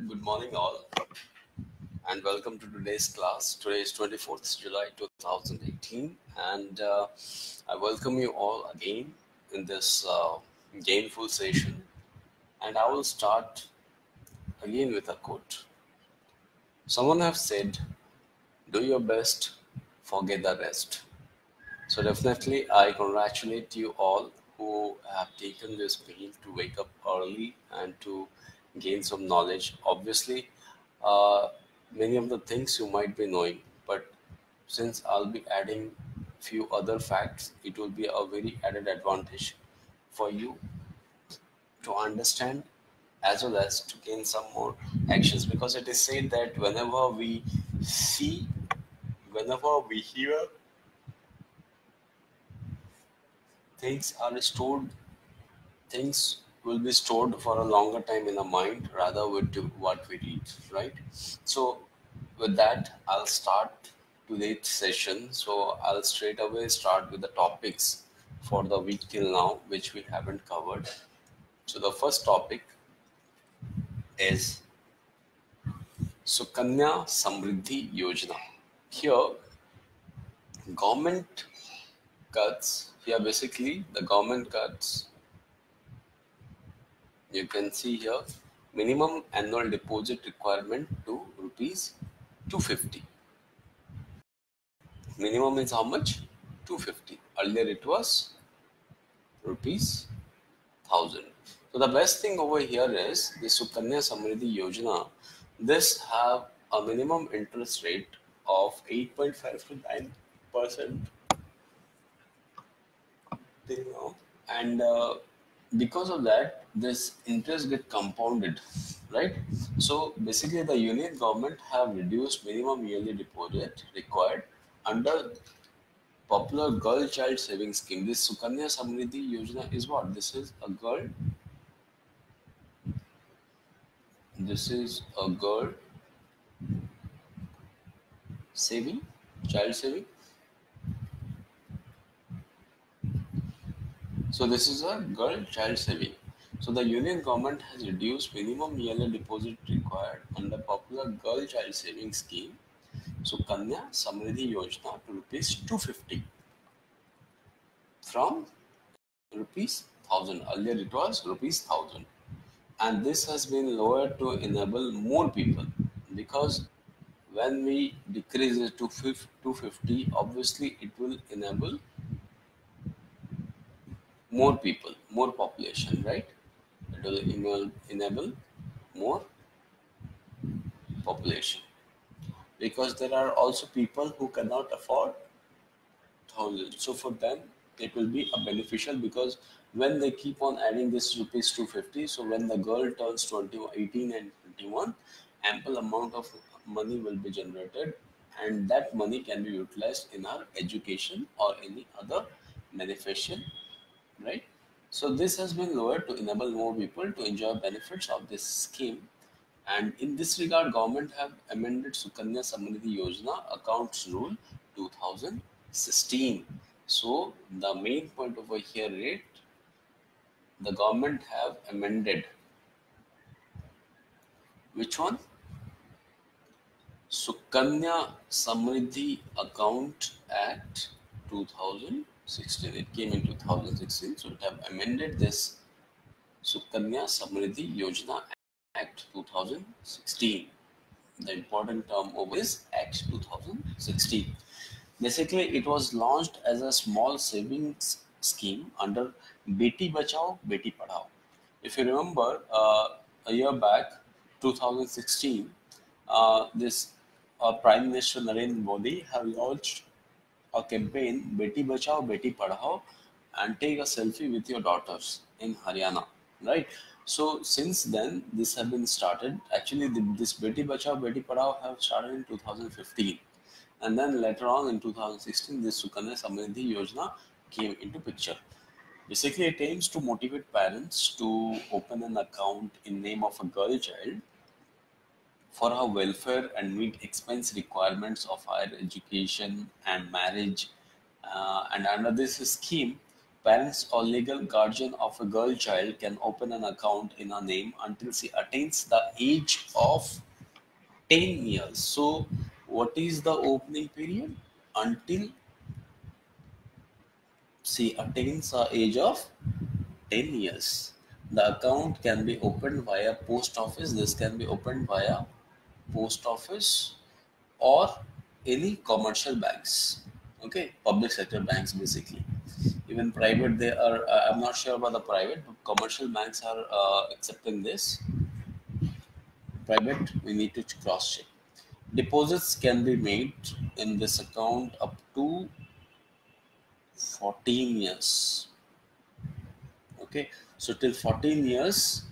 Good morning, all, and welcome to today's class. Today is 24th July 2018, and I welcome you all again in this gainful session. And I will start again with a quote. Someone have said, "Do your best, forget the rest." So definitely, I congratulate you all who have taken this pain to wake up early and to gain some knowledge. Obviously, uh, many of the things you might be knowing, but since I'll be adding few other facts, it will be a very added advantage for you to understand as well as to gain some more actions, because it is said that whenever we see, whenever we hear, things are stored, things will be stored for a longer time in the mind rather with what we read, right? So with that, I'll start today's session. So I'll straight away start with the topics for the week till now, which we haven't covered. So the first topic is Sukanya Samriddhi Yojana. Here, government cuts, here basically the government cuts, you can see here, minimum annual deposit requirement to rupees 250. Minimum is how much? 250. Earlier it was rupees 1000. So the best thing over here is the Sukanya Samriddhi Yojana. This have a minimum interest rate of 8.5 to 9% till now, and because of that, this interest get compounded, right? So basically, the union government have reduced minimum yearly deposit required under popular girl child saving scheme. This Sukanya Samriddhi Yojana is what? This is a girl. This is a girl saving, child saving. So this is a girl child saving. So the union government has reduced minimum yearly deposit required under popular girl child saving scheme Sukanya Samriddhi Yojana to rupees 250 from rupees 1000. Earlier it was rupees 1000, and this has been lowered to enable more people, because when we decrease it to 250, obviously it will enable more people, more population, right? It will enable more population, because there are also people who cannot afford 1000. So for them, it will be a beneficial, because when they keep on adding this rupees 250, so when the girl turns 18 and 21, ample amount of money will be generated, and that money can be utilized in our education or any other beneficial, right? So this has been lowered to enable more people to enjoy benefits of this scheme. And in this regard, government have amended Sukanya Samriddhi Yojana Accounts Rule 2016. So the main point over here is the government have amended which one? Sukanya Samriddhi Account Act 2016. It came in 2016, so it have amended this Sukanya Samriddhi Yojana Act 2016. The important term over is Act 2016. Basically, it was launched as a small savings scheme under Beti Bachao, Beti Padhao. If you remember, a year back, 2016, this Prime Minister Narendra Modi have launched a campaign, Beti Bachao, Beti Padhao, and take a selfie with your daughters in Haryana, right? So since then, this have been started. Actually, this Beti Bachao, Beti Padhao have started in 2015. And then later on in 2016, this Sukanya Samriddhi Yojana came into picture. Basically, it aims to motivate parents to open an account in name of a girl child for her welfare and meet expense requirements of higher education and marriage. And under this scheme, parents or legal guardian of a girl child can open an account in her name until she attains the age of 10 years. So what is the opening period? Until she attains the age of 10 years. The account can be opened via post office. This can be opened via post office or any commercial banks. Okay, public sector banks basically. Even private, they are, I'm not sure about the private, but commercial banks are accepting this. Private, we need to cross check. Deposits can be made in this account up to 14 years. Okay, so till 14 years,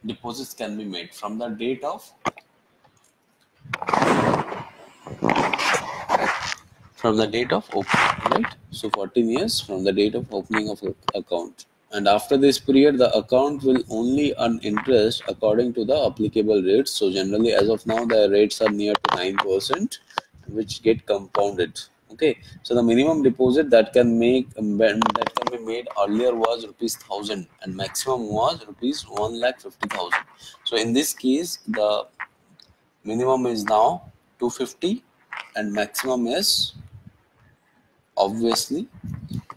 deposits can be made from the date of opening, right? So 14 years from the date of opening of account. And after this period, the account will only earn interest according to the applicable rates. So generally, as of now, the rates are near to 9%, which get compounded. Okay, so the minimum deposit that can be made earlier was ₹1,000 and maximum was ₹1,50,000. So in this case, the minimum is now 250 and maximum is obviously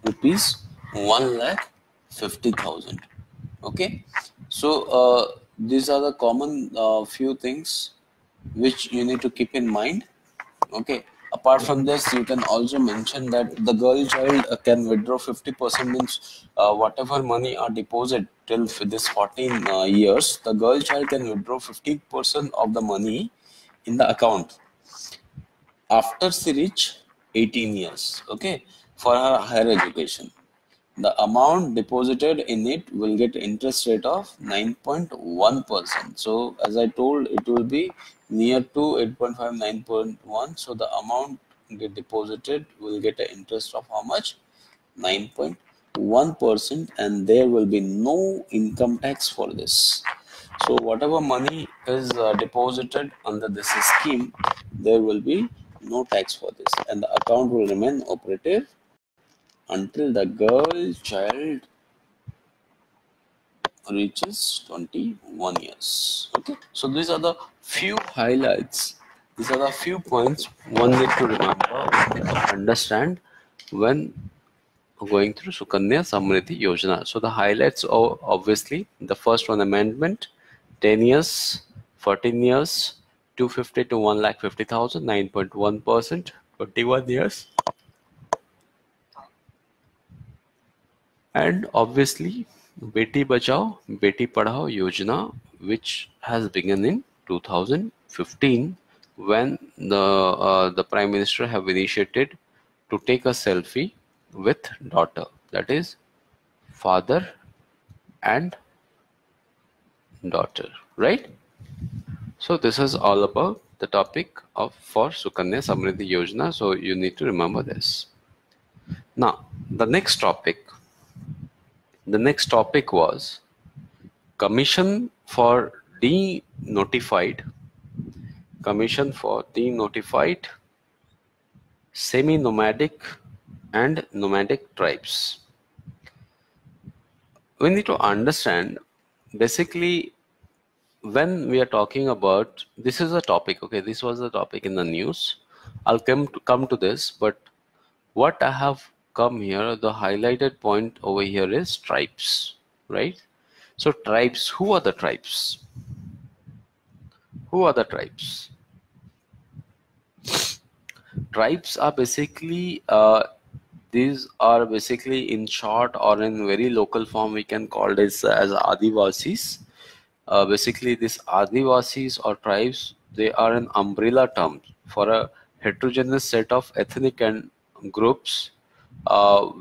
₹1,50,000. Okay, so these are the common few things which you need to keep in mind. Okay, apart from this, you can also mention that the girl child can withdraw 50%, means whatever money are deposited till this 14 years, the girl child can withdraw 50% of the money in the account after she reach 18 years. Okay, for her higher education. The amount deposited in it will get interest rate of 9.1%. So as I told, it will be near to 8.5, 9.1. So the amount get deposited will get an interest of how much? 9.1%, and there will be no income tax for this. So whatever money is deposited under this scheme, there will be no tax for this, and the account will remain operative until the girl child reaches 21 years. Okay, so these are the few highlights. These are the few points one need to remember, one need to understand when going through Sukanya Samriddhi Yojana. So the highlights are obviously the first one, amendment, 10 years, 14 years, 250 to 1,50,000, 9.1%, 21 years. And obviously, Beti Bachao, Beti Padhao Yojana, which has begun in 2015, when the Prime Minister have initiated to take a selfie with daughter, that is father and daughter, right? So this is all about the topic of for Sukanya Samriddhi Yojana. So you need to remember this. Now, the next topic was Commission for Denotified Semi-Nomadic and Nomadic Tribes. We need to understand, basically, when we are talking about, this is a topic, okay, this was the topic in the news. I'll come to this, but what I have come here, the highlighted point over here is tribes, right? So tribes, who are the tribes? Who are the tribes? Tribes are basically, these are basically in short or in very local form, we can call this as Adivasis. Basically, these Adivasis or tribes, they are an umbrella term for a heterogeneous set of ethnic and groups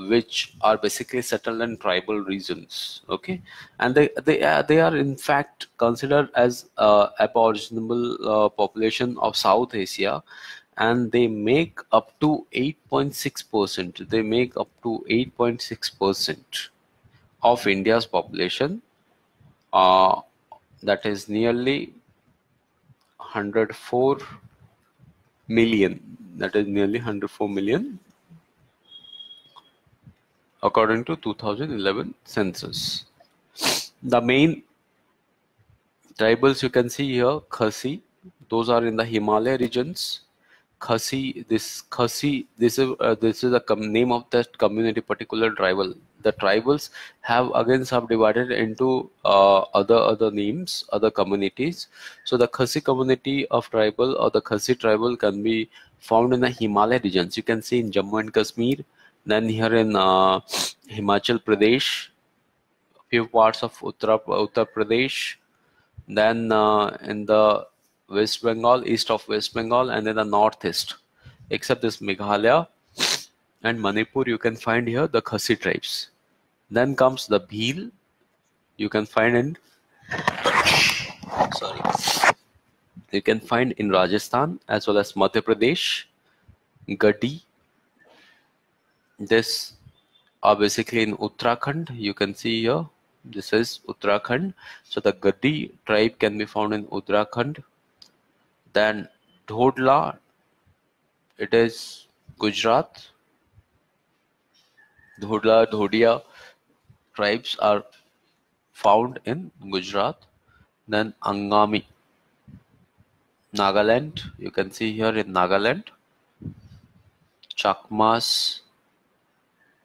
which are basically settled in tribal regions. Okay, and they are in fact considered as aboriginal population of South Asia, and they make up to 8.6%. They make up to 8.6% of India's population. That is nearly 104 million. That is nearly 104 million. according to 2011 census. The main tribals you can see here, Khasi, those are in the Himalaya regions. Khasi, this is a name of that community, particular tribal. The tribals have again subdivided into other names, other communities. So the Khasi community of tribal or the Khasi tribal can be found in the Himalaya regions. You can see in Jammu and Kashmir, then here in Himachal Pradesh, few parts of Uttar Pradesh, then in the West Bengal, east of West Bengal, and in the northeast. Except this Meghalaya and Manipur, you can find here the Khasi tribes. Then comes the Bhil, you can find in Rajasthan as well as Madhya Pradesh. Gadi, this are basically in Uttarakhand. You can see here, this is Uttarakhand. So the Gadi tribe can be found in Uttarakhand. Then Dhodla, it is Gujarat. Dhodla, Dhodia tribes are found in Gujarat. Then Angami, Nagaland, you can see here in Nagaland. Chakmas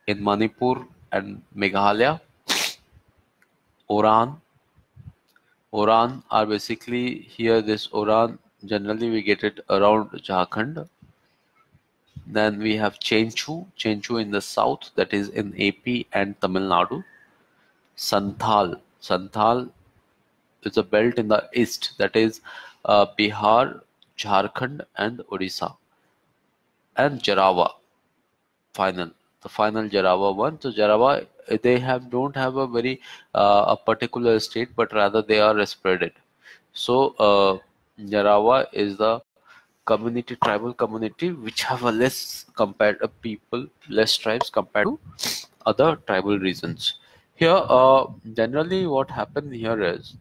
in Manipur and Meghalaya. Oran are basically here, this Oran, generally we get it around Jharkhand. Then we have Chenchu in the south, that is in AP and Tamil Nadu. Santhal is a belt in the east, that is Bihar, Jharkhand and Odisha. And Jarawa, the final Jarawa one. So Jarawa, they don't have a very a particular state, but rather they are spreaded. So Jarawa is the tribal community which have a less tribes compared to other tribal regions. Here, generally what happened here is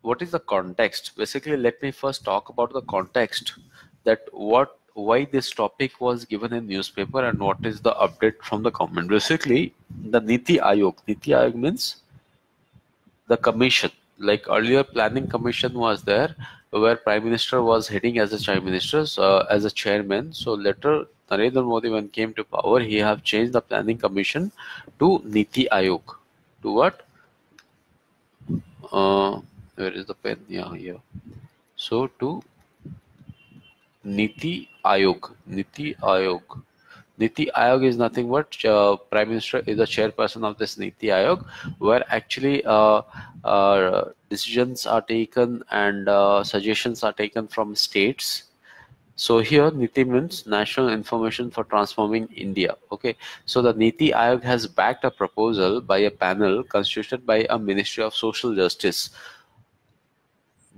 what is the context? Basically, let me first talk about the context, that why this topic was given in newspaper and what is the update from the government. Basically, the Niti Aayog means the commission. Like earlier, planning commission was there, where Prime Minister was heading as a Prime Minister, as a chairman. So later, Narendra Modi, when came to power, he have changed the planning commission to Niti Aayog. To what? Where is the pen? Yeah, here. So to Niti Aayog. Niti Aayog is nothing but Prime Minister is the chairperson of this Niti Aayog, where actually decisions are taken and suggestions are taken from states. So here Niti means National Information for Transforming India. Okay, so the Niti Aayog has backed a proposal by a panel constituted by a Ministry of Social Justice.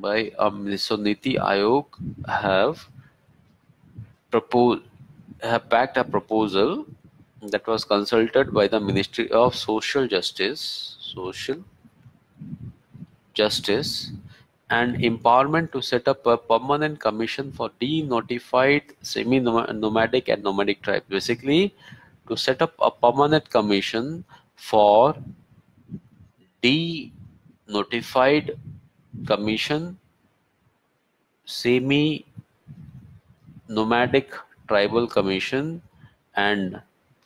So Niti Aayog have backed a proposal that was consulted by the Ministry of Social Justice and Empowerment to set up a permanent commission for denotified semi-nomadic and nomadic tribes. Basically, to set up a permanent commission for denotified semi-nomadic tribal commission and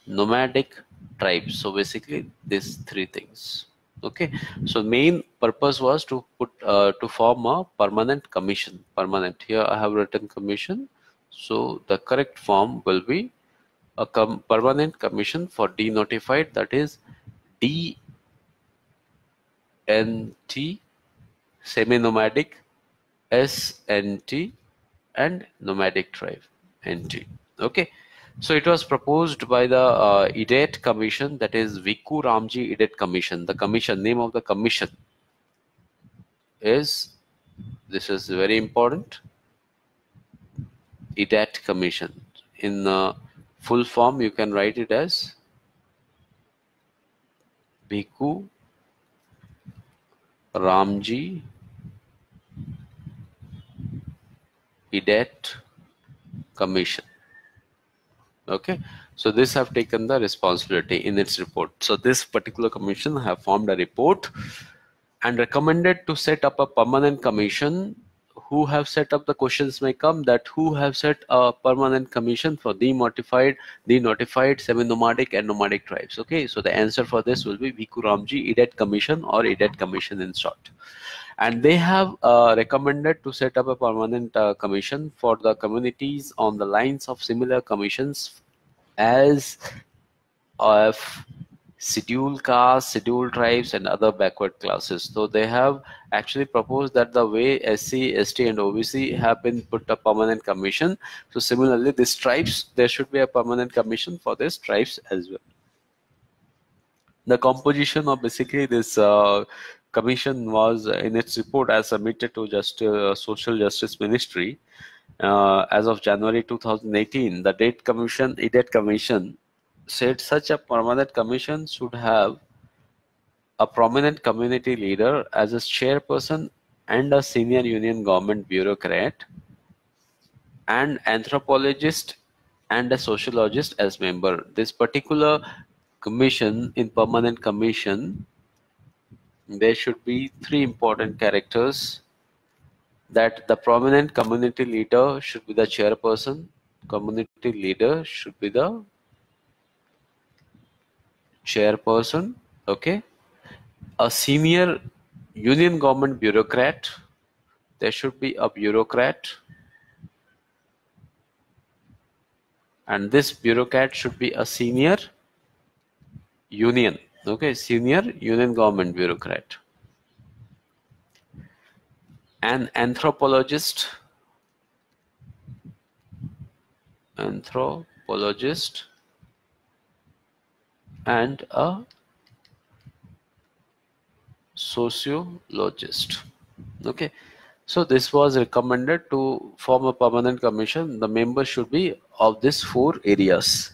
nomadic tribes. So basically these three things. Okay, so main purpose was to form a permanent commission. Here I have written commission, so the correct form will be a permanent commission for denotified, that is DNT, semi-nomadic, SNT, and nomadic tribe, NT. Okay, so it was proposed by the Idet Commission, that is Viku Ramji Idet Commission. The commission, name of the commission is, this is very important, Idet Commission. In full form, you can write it as Viku Ramji Idet Commission. Okay, So this have taken the responsibility in its report. So this particular commission have formed a report and recommended to set up a permanent commission. Who have set up, the questions may come that who have set a permanent commission for demotified, semi-nomadic and nomadic tribes. Okay, so the answer for this will be Bhikkhu Ramji Edet Commission, or Edet Commission in short. And they have recommended to set up a permanent commission for the communities on the lines of similar commissions as of scheduled castes, scheduled tribes, and other backward classes. So they have actually proposed that the way SC, ST, and OBC have been put a permanent commission. So similarly, these tribes, there should be a permanent commission for these tribes as well. The composition of basically this commission was in its report as submitted to Social Justice Ministry as of January 2018. The Edet Commission said such a permanent commission should have a prominent community leader as a chairperson and a senior union government bureaucrat, and anthropologist and a sociologist as member. This particular commission, in permanent commission, there should be three important characters: that the prominent community leader should be the chairperson, community leader should be the chairperson, okay, a senior union government bureaucrat, there should be a bureaucrat, and this bureaucrat should be a senior union, okay, senior union government bureaucrat. An anthropologist and a sociologist. Okay, so this was recommended to form a permanent commission. The members should be of these four areas.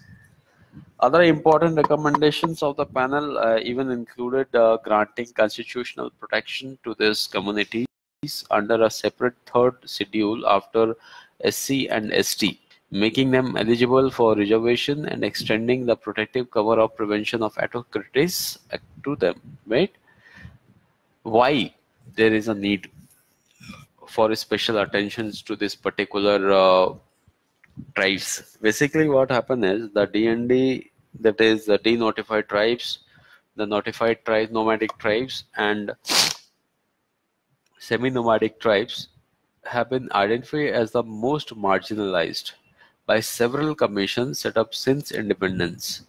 Other important recommendations of the panel even included granting constitutional protection to these communities under a separate third schedule after SC and ST, making them eligible for reservation and extending the protective cover of prevention of autocracies to them. Right? Why there is a need for special attention to this particular tribes? Basically, what happened is the DND, that is the denotified tribes, the notified tribes, nomadic tribes, and semi-nomadic tribes have been identified as the most marginalized by several commissions set up since independence.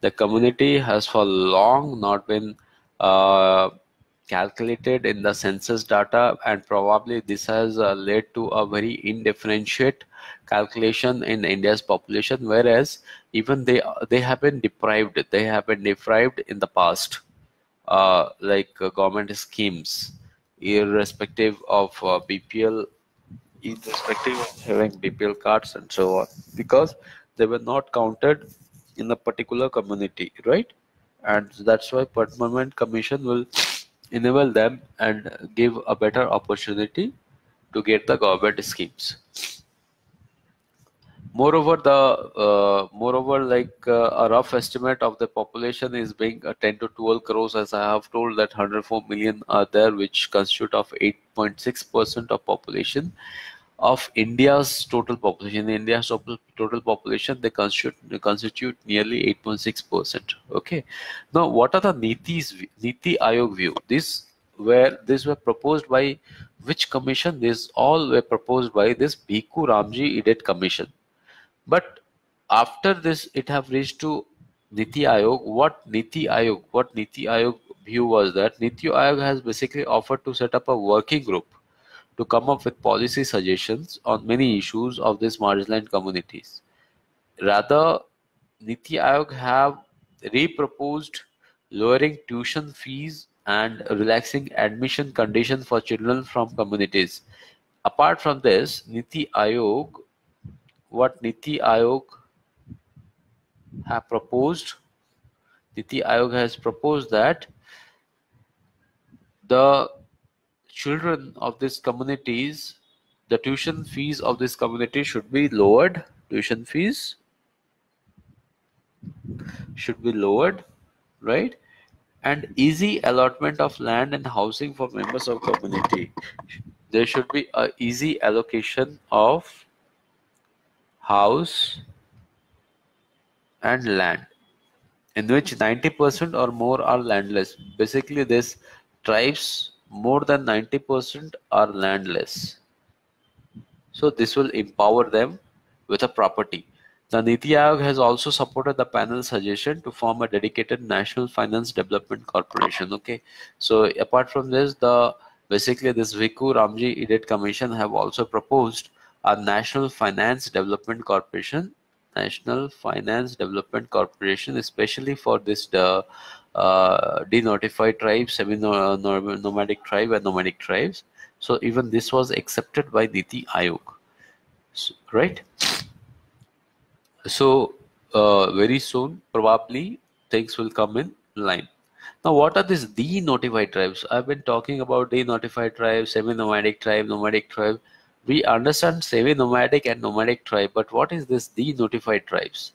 The community has for long not been calculated in the census data, and probably this has led to a very indifferentiate calculation in India's population, whereas even they have been deprived in the past, like government schemes, irrespective of BPL, irrespective of having BPL cards and so on, because they were not counted in a particular community, right? And that's why permanent commission will enable them and give a better opportunity to get the government schemes. Moreover, a rough estimate of the population is being 10 to 12 crores, as I have told, that 104 million are there, which constitute of 8.6% of population of India's total population. In India's total population, they constitute nearly 8.6%. Okay. Now, what are the Niti Aayog view? These were proposed by which commission? These all were proposed by this Bhikkhu Ramji Edet Commission. But after this, it have reached to Niti Aayog. What Niti Aayog view was that Niti Aayog has basically offered to set up a working group to come up with policy suggestions on many issues of these marginalized communities. Rather, Niti Aayog have re-proposed lowering tuition fees and relaxing admission conditions for children from communities. Apart from this, Niti Aayog has proposed that the children of these communities, the tuition fees of this community should be lowered. Tuition fees should be lowered, right? And easy allotment of land and housing for members of community. There should be a easy allocation of house and land, in which 90% or more are landless. Basically, this tribes more than 90% are landless. So this will empower them with a property. The Niti Aayog has also supported the panel's suggestion to form a dedicated National Finance Development Corporation. Okay, so apart from this, basically this Viku Ramji Idet Commission have also proposed a National Finance Development Corporation. National Finance Development Corporation, especially for this denotified tribes, semi-nomadic tribe and nomadic tribes. So even this was accepted by Niti Aayog, right? So very soon, probably things will come in line. Now, what are these denotified tribes? I've been talking about denotified tribes, semi-nomadic tribe, nomadic tribe. We understand semi-nomadic and nomadic tribe, but what is this denotified tribes?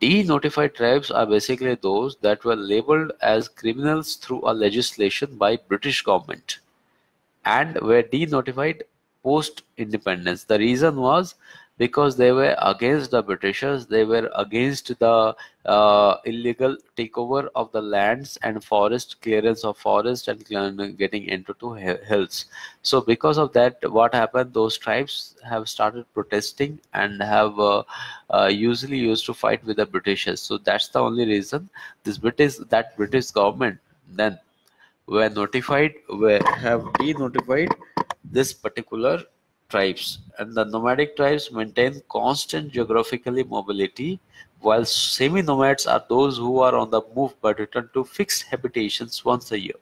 Denotified tribes are basically those that were labeled as criminals through a legislation by British government and were denotified post-independence. The reason was because they were against the Britishers, they were against the illegal takeover of the lands and forest, clearance of forest and getting into hills. So because of that, what happened, those tribes have started protesting and have usually used to fight with the Britishers. So that's the only reason that British government then were notified, have denotified this particular tribes, and the nomadic tribes maintain constant geographically mobility, while semi-nomads are those who are on the move but return to fixed habitations once a year,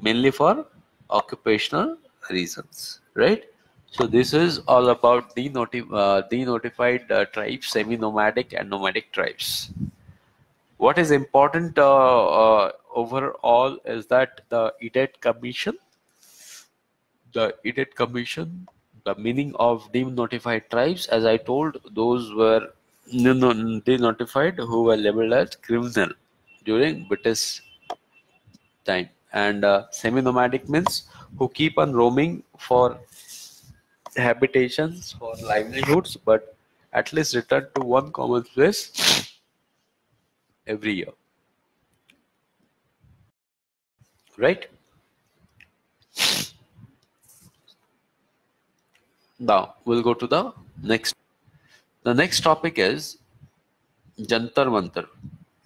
mainly for occupational reasons, right? So this is all about denotified tribes, semi-nomadic and nomadic tribes. What is important overall is that the Idet Commission, the meaning of denotified tribes, as I told, those were denotified who were labeled as criminal during British time, and semi-nomadic means who keep on roaming for habitations, for livelihoods, but at least return to one common place every year, right? Now we'll go to the next. The next topic is Jantar Mantar.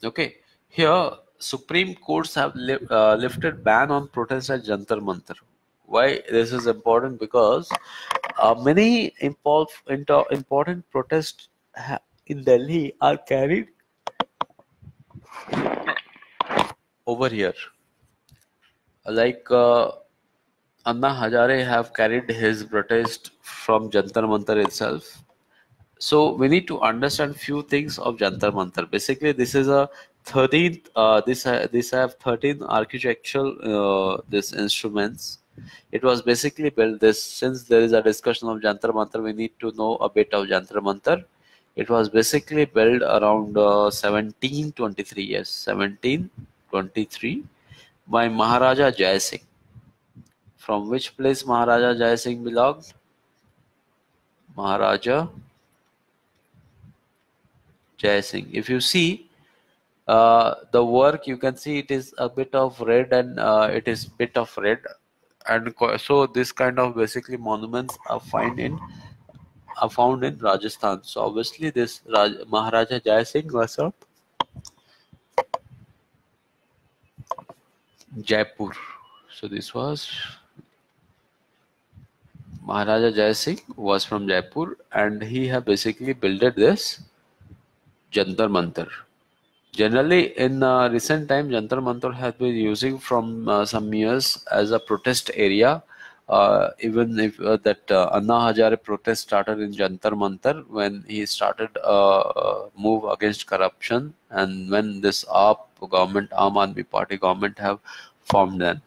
Okay, here Supreme Courts have lifted ban on protest at Jantar Mantar. Why this is important? Because many important protests in Delhi are carried over here. Like Anna Hazare have carried his protest from Jantar Mantar itself. So we need to understand few things of Jantar Mantar. Basically, this is a 13th. This have 13 architectural this instruments. It was basically built. Since there is a discussion of Jantar Mantar, we need to know a bit of Jantar Mantar. It was basically built around 1723. Yes, 1723 by Maharaja Jai Singh. From which place Maharaja Jai Singh belonged? Maharaja Jai Singh. If you see the work, you can see it is a bit of red, and it is bit of red, and so this kind of basically monuments are found in Rajasthan. So obviously this Maharaja Jai Singh was of Jaipur. So this was Maharaja Jai Singh was from Jaipur, and he have basically built this Jantar Mantar. Generally, in recent time, Jantar Mantar has been using from some years as a protest area. Even if that Anna Hazare protest started in Jantar Mantar when he started move against corruption, and when this AAP government, Aam Aadmi Party government have formed then.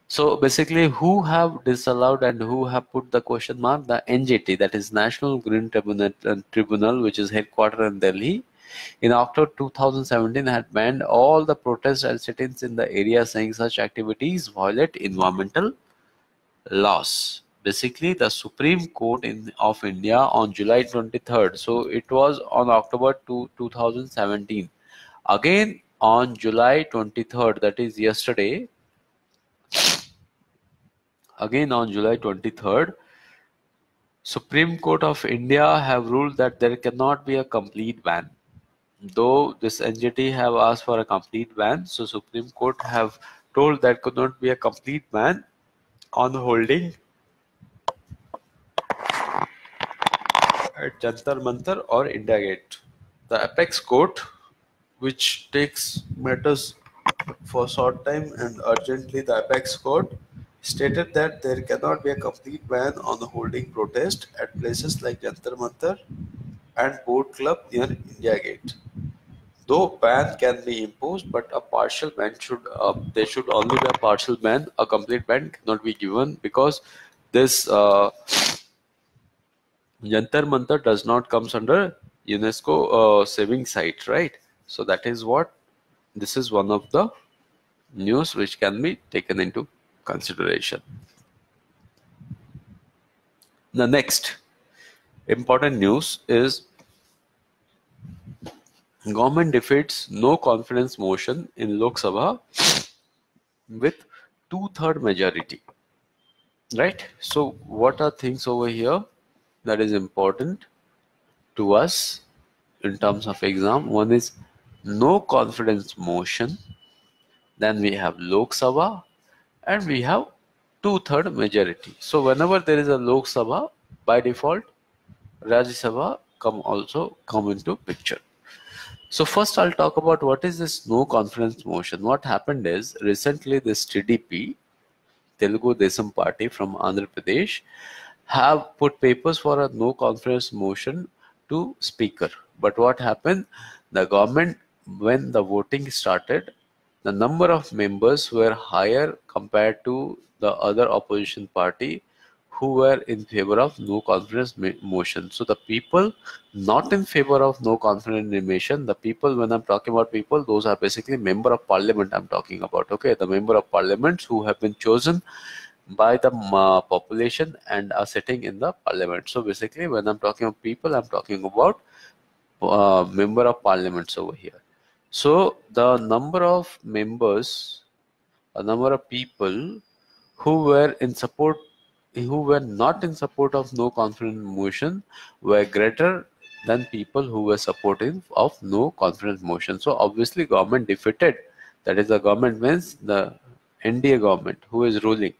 So basically, who have disallowed and who have put the question mark? The NGT, that is National Green Tribunal, which is headquartered in Delhi. In October 2017, had banned all the protests and sit-ins in the area, saying such activities violate environmental laws. Basically, the Supreme Court of India on July 23rd. So it was on October 2017. Again on July 23rd, that is yesterday. Again on July 23rd, Supreme Court of India have ruled that there cannot be a complete ban. Though this NGT have asked for a complete ban, so Supreme Court have told that could not be a complete ban on holding at Jantar Mantar or India Gate. The apex court, which takes matters for short time and urgently, the apex court stated that there cannot be a complete ban on holding protest at places like Jantar Mantar and Boat Club near India Gate. Though ban can be imposed, but a partial ban there should only be a partial ban. A complete ban cannot be given because this Jantar Mantar does not comes under UNESCO saving site, right? So that is what, this is one of the news which can be taken into consideration. The next important news is government defeats no confidence motion in Lok Sabha with 2/3 majority, right? So what are things over here that is important to us in terms of exam? One is no confidence motion, then we have Lok Sabha, and we have 2/3 majority. So whenever there is a Lok Sabha, by default Rajya Sabha also come into picture. So first I'll talk about what is this no confidence motion. What happened is recently this TDP, Telugu Desam Party from Andhra Pradesh, have put papers for a no confidence motion to speaker. But what happened? The government, when the voting started, the number of members were higher compared to the other opposition party who were in favor of no confidence motion. So the people not in favor of no confidence motion, the people, when I'm talking about people, those are basically member of parliament I'm talking about, okay? The member of parliament who have been chosen by the population and are sitting in the parliament. So basically when I'm talking about people, I'm talking about member of parliaments over here. So the number of members, a number of people who were in support, who were not in support of no confidence motion were greater than people who were supportive of no confidence motion. So obviously government defeated, that is the government means the NDA government who is ruling.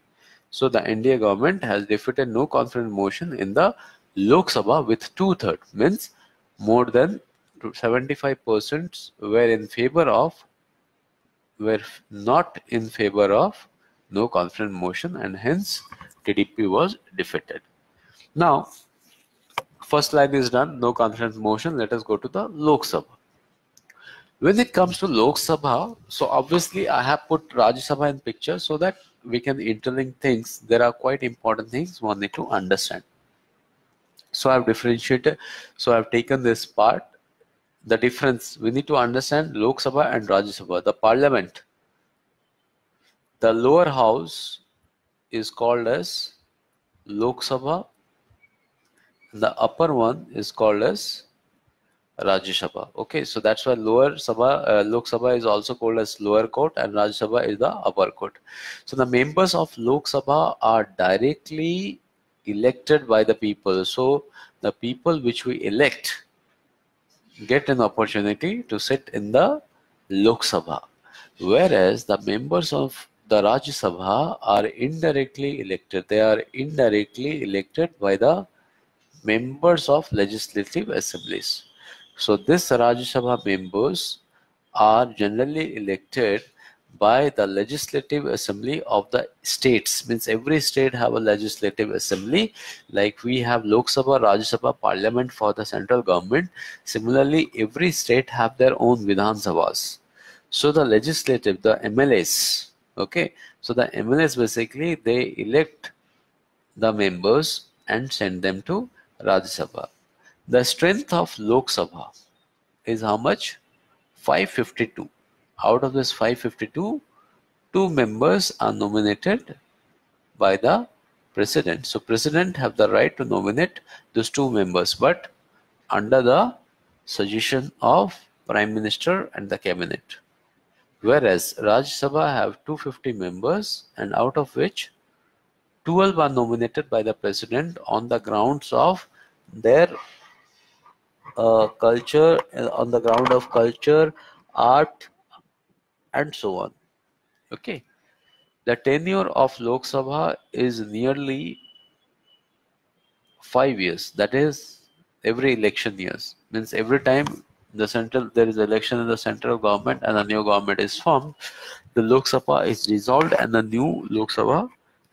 So the NDA government has defeated no confidence motion in the Lok Sabha with 2/3, means more than 75% were in favor of, were not in favor of no confidence motion, and hence TDP was defeated. Now, first line is done, no confidence motion. Let us go to the Lok Sabha. When it comes to Lok Sabha, so obviously I have put Rajya Sabha in picture so that we can interlink things. There are quite important things one need to understand. So I've differentiated, so I've taken this part, the difference. We need to understand Lok Sabha and Rajya Sabha. The parliament, the lower house is called as Lok Sabha, the upper one is called as Rajya Sabha. Okay, so that's why lower Sabha, Lok Sabha is also called as lower court and Rajya Sabha is the upper court. So the members of Lok Sabha are directly elected by the people. So the people which we elect get an opportunity to sit in the Lok Sabha, whereas the members of the Rajya Sabha are indirectly elected. They are indirectly elected by the members of legislative assemblies. So this Rajya Sabha members are generally elected by the legislative assembly of the states. Means every state have a legislative assembly, like we have Lok Sabha, Rajya Sabha, parliament for the central government. Similarly, every state have their own Vidhan Sabhas. So the legislative, the MLAs, okay, so the MLAs basically they elect the members and send them to Rajya Sabha. The strength of Lok Sabha is how much? 552. Out of this 552, 2 members are nominated by the president. So president have the right to nominate those 2 members, but under the suggestion of Prime Minister and the cabinet. Whereas Rajya Sabha have 250 members, and out of which 12 are nominated by the president on the grounds of their culture, on the ground of culture, art, and so on. Okay. The tenure of Lok Sabha is nearly 5 years. That is every election years. Means every time there is election in the central government and a new government is formed, the Lok Sabha is dissolved and the new Lok Sabha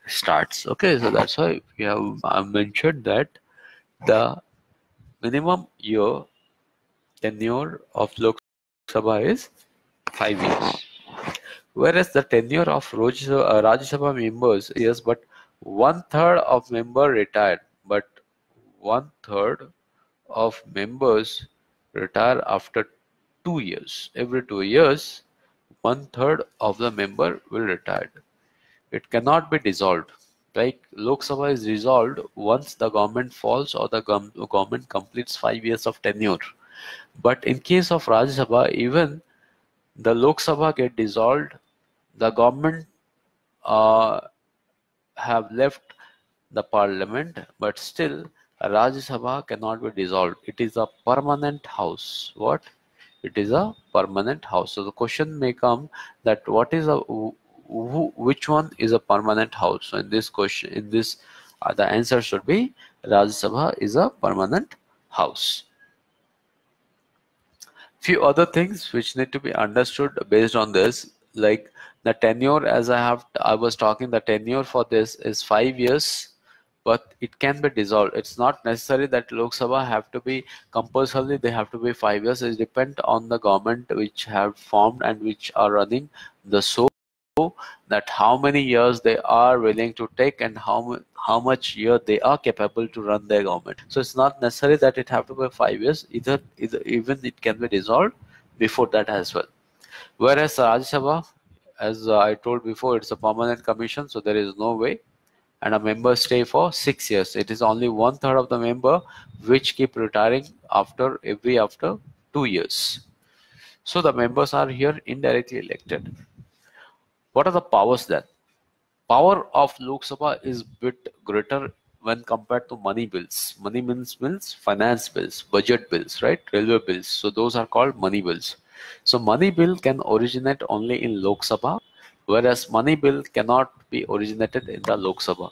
starts. Okay, so that's why we have mentioned that the minimum year tenure of Lok Sabha is 5 years. Whereas the tenure of Rajya Sabha members is but 1/3 of member retired, but 1/3 of members retire after 2 years. Every 2 years, 1/3 of the member will retire. It cannot be dissolved. Like Lok Sabha is dissolved once the government falls or the government completes 5 years of tenure. But in case of Rajya Sabha, even the Lok Sabha get dissolved, the government have left the parliament, but still Rajya Sabha cannot be dissolved. It is a permanent house. What? It is a permanent house. So the question may come that what is which one is a permanent house? So in this question, the answer should be Rajya Sabha is a permanent house. Few other things which need to be understood based on this, like the tenure, as I was talking, the tenure for this is 5 years, but it can be dissolved. It's not necessary that Lok Sabha have to be compulsorily they have to be 5 years. It depends on the government which have formed and which are running the show, that how many years they are willing to take and how much year they are capable to run their government. So it's not necessary that it have to be 5 years. Either even it can be dissolved before that as well. Whereas Rajya Sabha, as I told before, it's a permanent commission, so there is no way. And a member stay for 6 years. It is only 1/3 of the member which keep retiring after 2 years. So the members are here indirectly elected. What are the powers then? Power of Lok Sabha is bit greater when compared to money bills. Money means finance bills, budget bills, right? Railway bills. So those are called money bills. So money bill can originate only in Lok Sabha, whereas money bill cannot be originated in the Lok Sabha.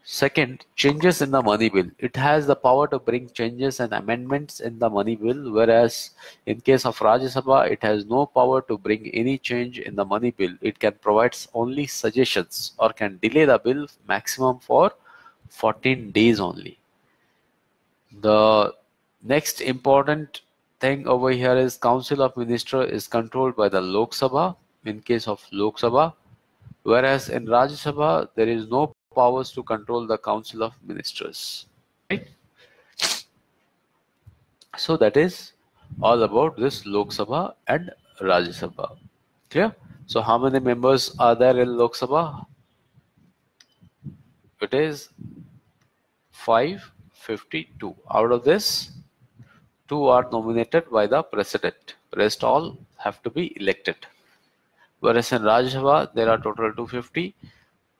Second, changes in the money bill. It has the power to bring changes and amendments in the money bill, whereas in case of Rajya Sabha, it has no power to bring any change in the money bill. It can provide only suggestions or can delay the bill maximum for 14 days only. The next important thing over here is Council of Ministers is controlled by the Lok Sabha in case of Lok Sabha, whereas in Rajya Sabha, there is no powers to control the Council of Ministers. Right? So that is all about this Lok Sabha and Rajya Sabha. Clear? So how many members are there in Lok Sabha? It is 552. Out of this, 2 are nominated by the president. Rest all have to be elected. Whereas in Rajya Sabha, there are total 250.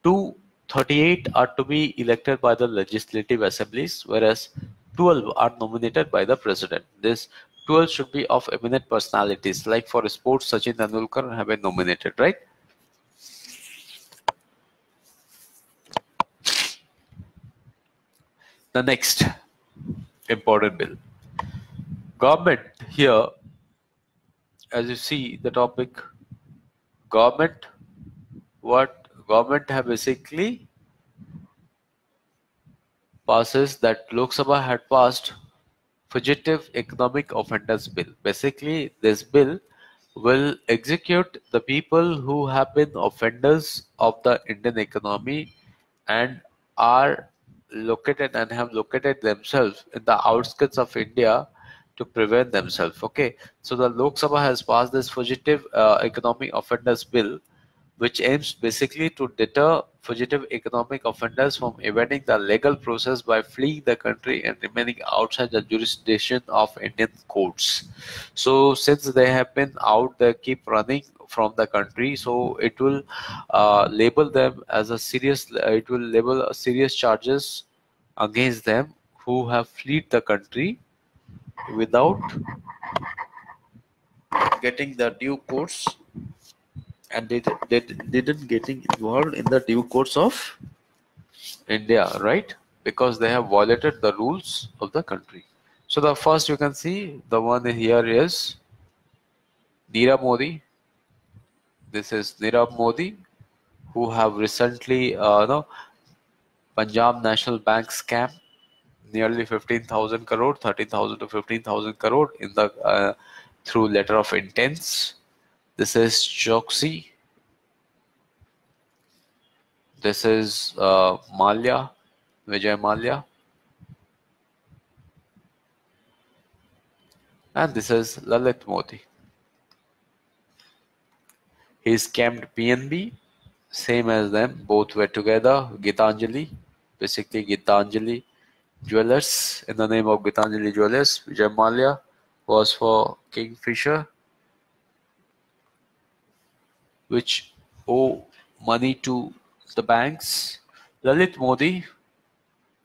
238 are to be elected by the legislative assemblies, whereas 12 are nominated by the president. This 12 should be of eminent personalities. Like for sports, Sachin Tendulkar have been nominated, right? The next important bill. Government here, as you see the topic, government, what government have basically passes that Lok Sabha had passed Fugitive Economic Offenders Bill. Basically, this bill will execute the people who have been offenders of the Indian economy and are located and have located themselves in the outskirts of India to prevent themselves. Okay, so the Lok Sabha has passed this fugitive economic offenders bill, which aims basically to deter fugitive economic offenders from evading the legal process by fleeing the country and remaining outside the jurisdiction of Indian courts. So since they have been out, they keep running from the country, so it will label them as a serious, it will label serious charges against them who have fled the country without getting the due course, and they didn't getting involved in the due course of India, right? Because they have violated the rules of the country. So the first you can see, the one here is Nirav Modi. This is Nirav Modi, who have recently, Punjab National Bank scam, nearly 15,000 crore, 13,000 to 15,000 crore in the through letter of intents. This is Choksi. This is Malia, Vijay Malia. And this is Lalit Modi. He scammed PNB, same as them, both were together. Gitanjali, basically Gitanjali Jewelers, in the name of Gitanjali Jewelers. Vijay Malia was for Kingfisher, which owe money to the banks. Lalit Modi,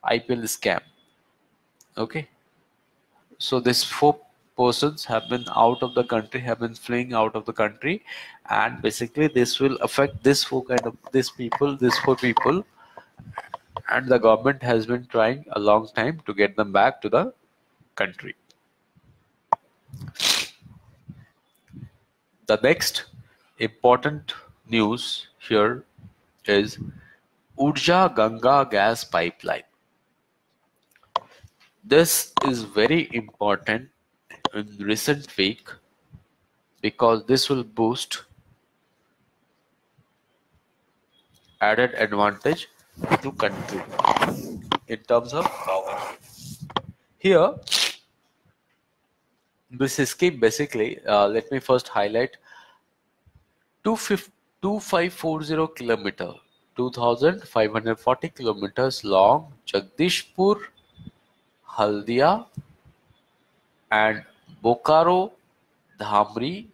IPL scam. Okay, so these four persons have been out of the country, have been fleeing out of the country, and basically this will affect these four people, and the government has been trying a long time to get them back to the country. The next important news here is Urja Ganga gas pipeline. This is very important in recent week because this will boost added advantage to country in terms of power. Here, this scheme basically, let me first highlight 2540 kilometer, 2540 kilometers long Jagdishpur, Haldia and Bokaro Dhamri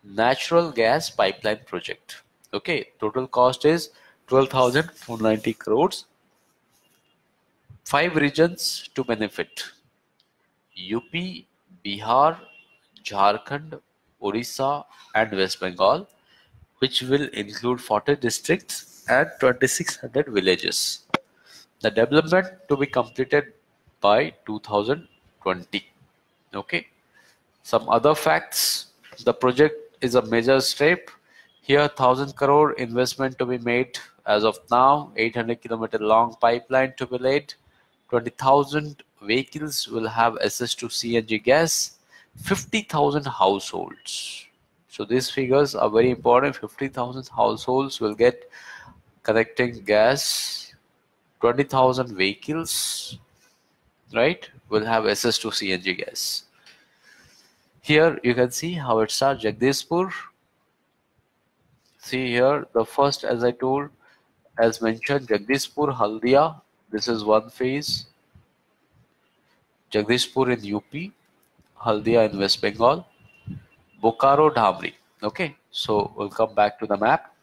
natural gas pipeline project. Okay, total cost is 12,490 crores. 5 regions to benefit: UP, Bihar, Jharkhand, Orissa and West Bengal, which will include 40 districts and 2600 villages. The development to be completed by 2020. Okay. Some other facts: the project is a major step. Here 1000 crore investment to be made as of now, 800 kilometer long pipeline to be laid, 20,000 vehicles will have access to CNG gas, 50,000 households. So these figures are very important. 50,000 households will get connecting gas, 20,000 vehicles, right, will have access to CNG gas. Here you can see how it starts. Jagdishpur. See here, the first, as I told, as mentioned, Jagdishpur, Haldia. This is one phase. Jagdishpur in UP, Haldia in West Bengal, Bokaro, Dhamri. Okay, so we'll come back to the map.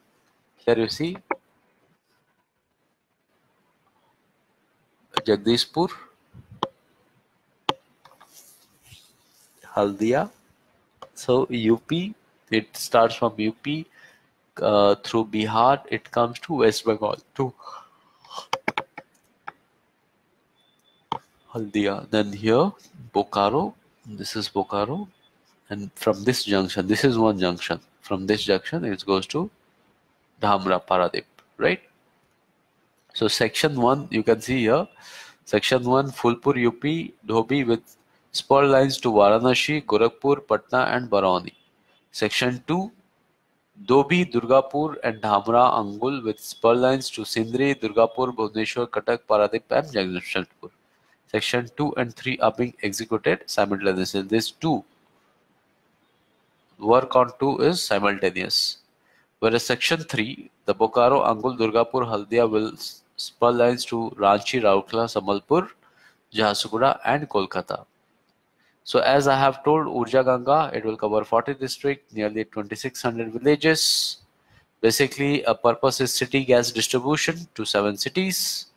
Here you see Jagdishpur, Haldia. So UP, it starts from UP through Bihar, it comes to West Bengal to Haldia. Then here Bokaro, this is Bokaro, and from this junction, this is one junction. From this junction, it goes to Dhamra, Paradip, right? So section 1, you can see here, section 1, Phulpur UP, Dhobi with spur lines to Varanasi, Gorakhpur, Patna and Barauni. Section 2, Dobi, Durgapur and Dhamra, Angul with spur lines to Sindri, Durgapur, Bhubaneswar, Cuttack, Paradip and Jamshedpur. Section 2 and 3 are being executed simultaneously. These two, work on 2 is simultaneous. Whereas Section 3, the Bokaro, Angul, Durgapur, Haldia will spur lines to Ranchi, Rourkela, Sambalpur, Jharsuguda and Kolkata. So as I have told, Urja Ganga, it will cover 40 districts, nearly 2600 villages. Basically, a purpose is city gas distribution to 7 cities.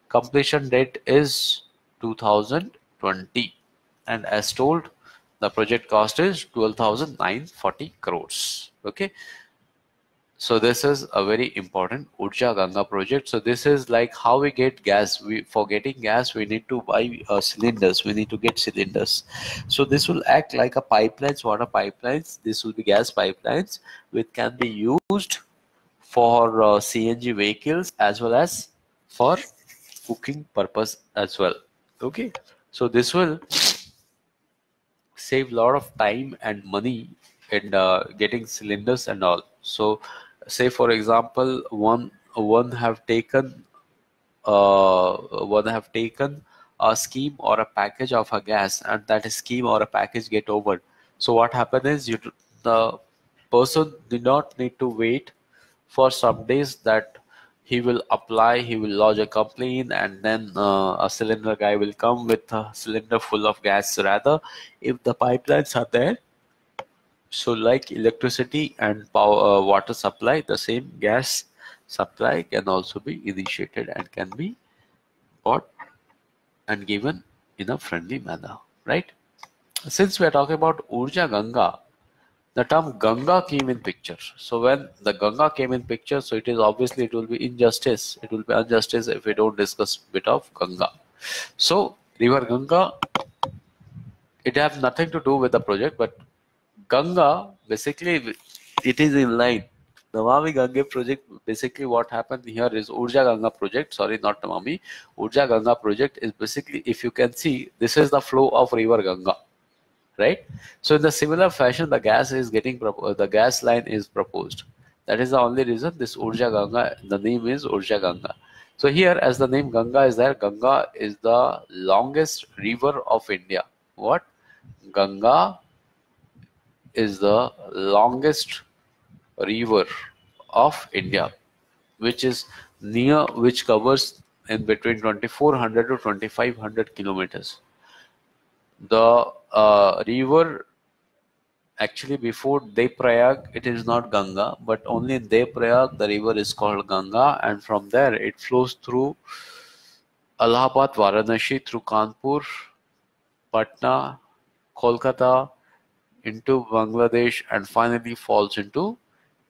Completion date is 2020. And as told, the project cost is 12,940 crores. Okay. So this is a very important Urja Ganga project. So this is like how we get gas. For getting gas, we need to buy cylinders. We need to get cylinders. So this will act like a pipelines, water pipelines. This will be gas pipelines, which can be used for CNG vehicles as well as for cooking purpose as well. Okay. So this will save a lot of time and money in getting cylinders and all. So say for example, one have taken a scheme or a package of a gas, and that scheme or a package get over. So what happen is the person did not need to wait for some days that he will apply, he will lodge a complaint, and then a cylinder guy will come with a cylinder full of gas. Rather, if the pipelines are there, so like electricity and power, water supply, the same gas supply can also be initiated and can be bought and given in a friendly manner, right? Since we are talking about Urja Ganga, the term Ganga came in picture. So when the Ganga came in picture, so it is obviously it will be injustice. It will be injustice if we don't discuss bit of Ganga. So River Ganga, it has nothing to do with the project, but Ganga, basically, it is in line. Namami Gange project, basically what happened here is Urja Ganga project, sorry, not Namami. Urja Ganga project is basically, if you can see, this is the flow of river Ganga, right? So in the similar fashion, the gas line is proposed. That is the only reason this Urja Ganga, the name is Urja Ganga. So here, as the name Ganga is there, Ganga is the longest river of India. What? Ganga is the longest river of India, which covers in between 2400 to 2500 kilometers. The river, actually before Deprayag, it is not Ganga, but only in Deprayag the river is called Ganga, and from there it flows through Allahabad, Varanasi, through Kanpur, Patna, Kolkata, into Bangladesh, and finally falls into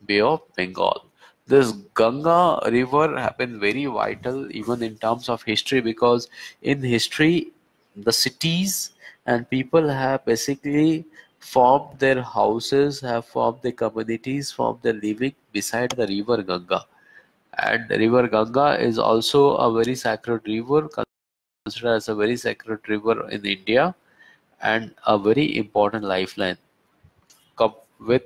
Bay of Bengal. This Ganga river have been very vital even in terms of history, because in history the cities and people have basically formed their houses, have formed their communities, formed their living beside the river Ganga. And river Ganga is also a very sacred river, considered as a very sacred river in India, and a very important lifeline. With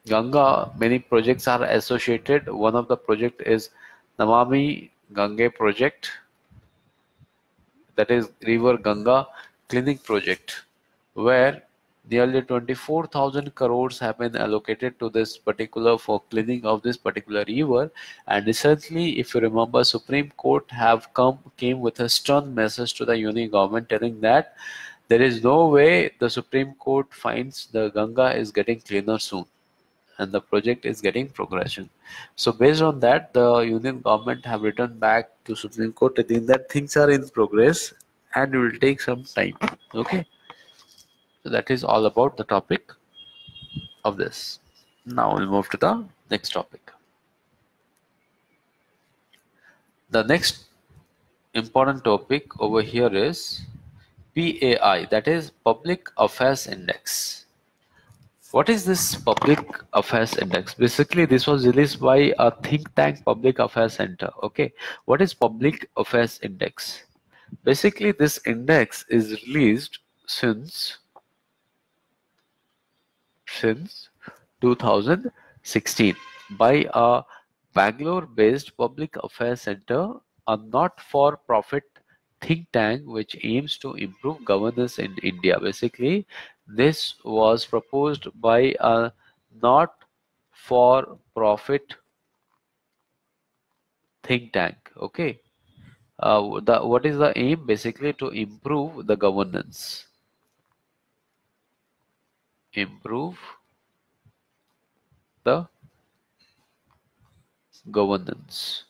Ganga, many projects are associated. One of the project is Namami Gange project, that is River Ganga Cleaning project, where nearly 24,000 crores have been allocated to this particular for cleaning of this particular river. And recently, if you remember, Supreme Court came with a stern message to the union government telling that there is no way the Supreme Court finds the Ganga is getting cleaner soon, and the project is getting progression. So based on that, the union government have written back to Supreme Court telling that things are in progress and it will take some time. Okay. So that is all about the topic of this. Now we'll move to the next topic. The next important topic over here is PAI, that is Public Affairs Index. What is this Public Affairs Index? Basically, this was released by a think tank, Public Affairs Center. Okay, what is Public Affairs Index? Basically, this index is released since 2016 by a Bangalore-based Public Affairs Center, a not-for-profit think tank which aims to improve governance in India. Basically, this was proposed by a not-for-profit think tank. Okay, what is the aim? Basically, to improve the governance. Improve the governance.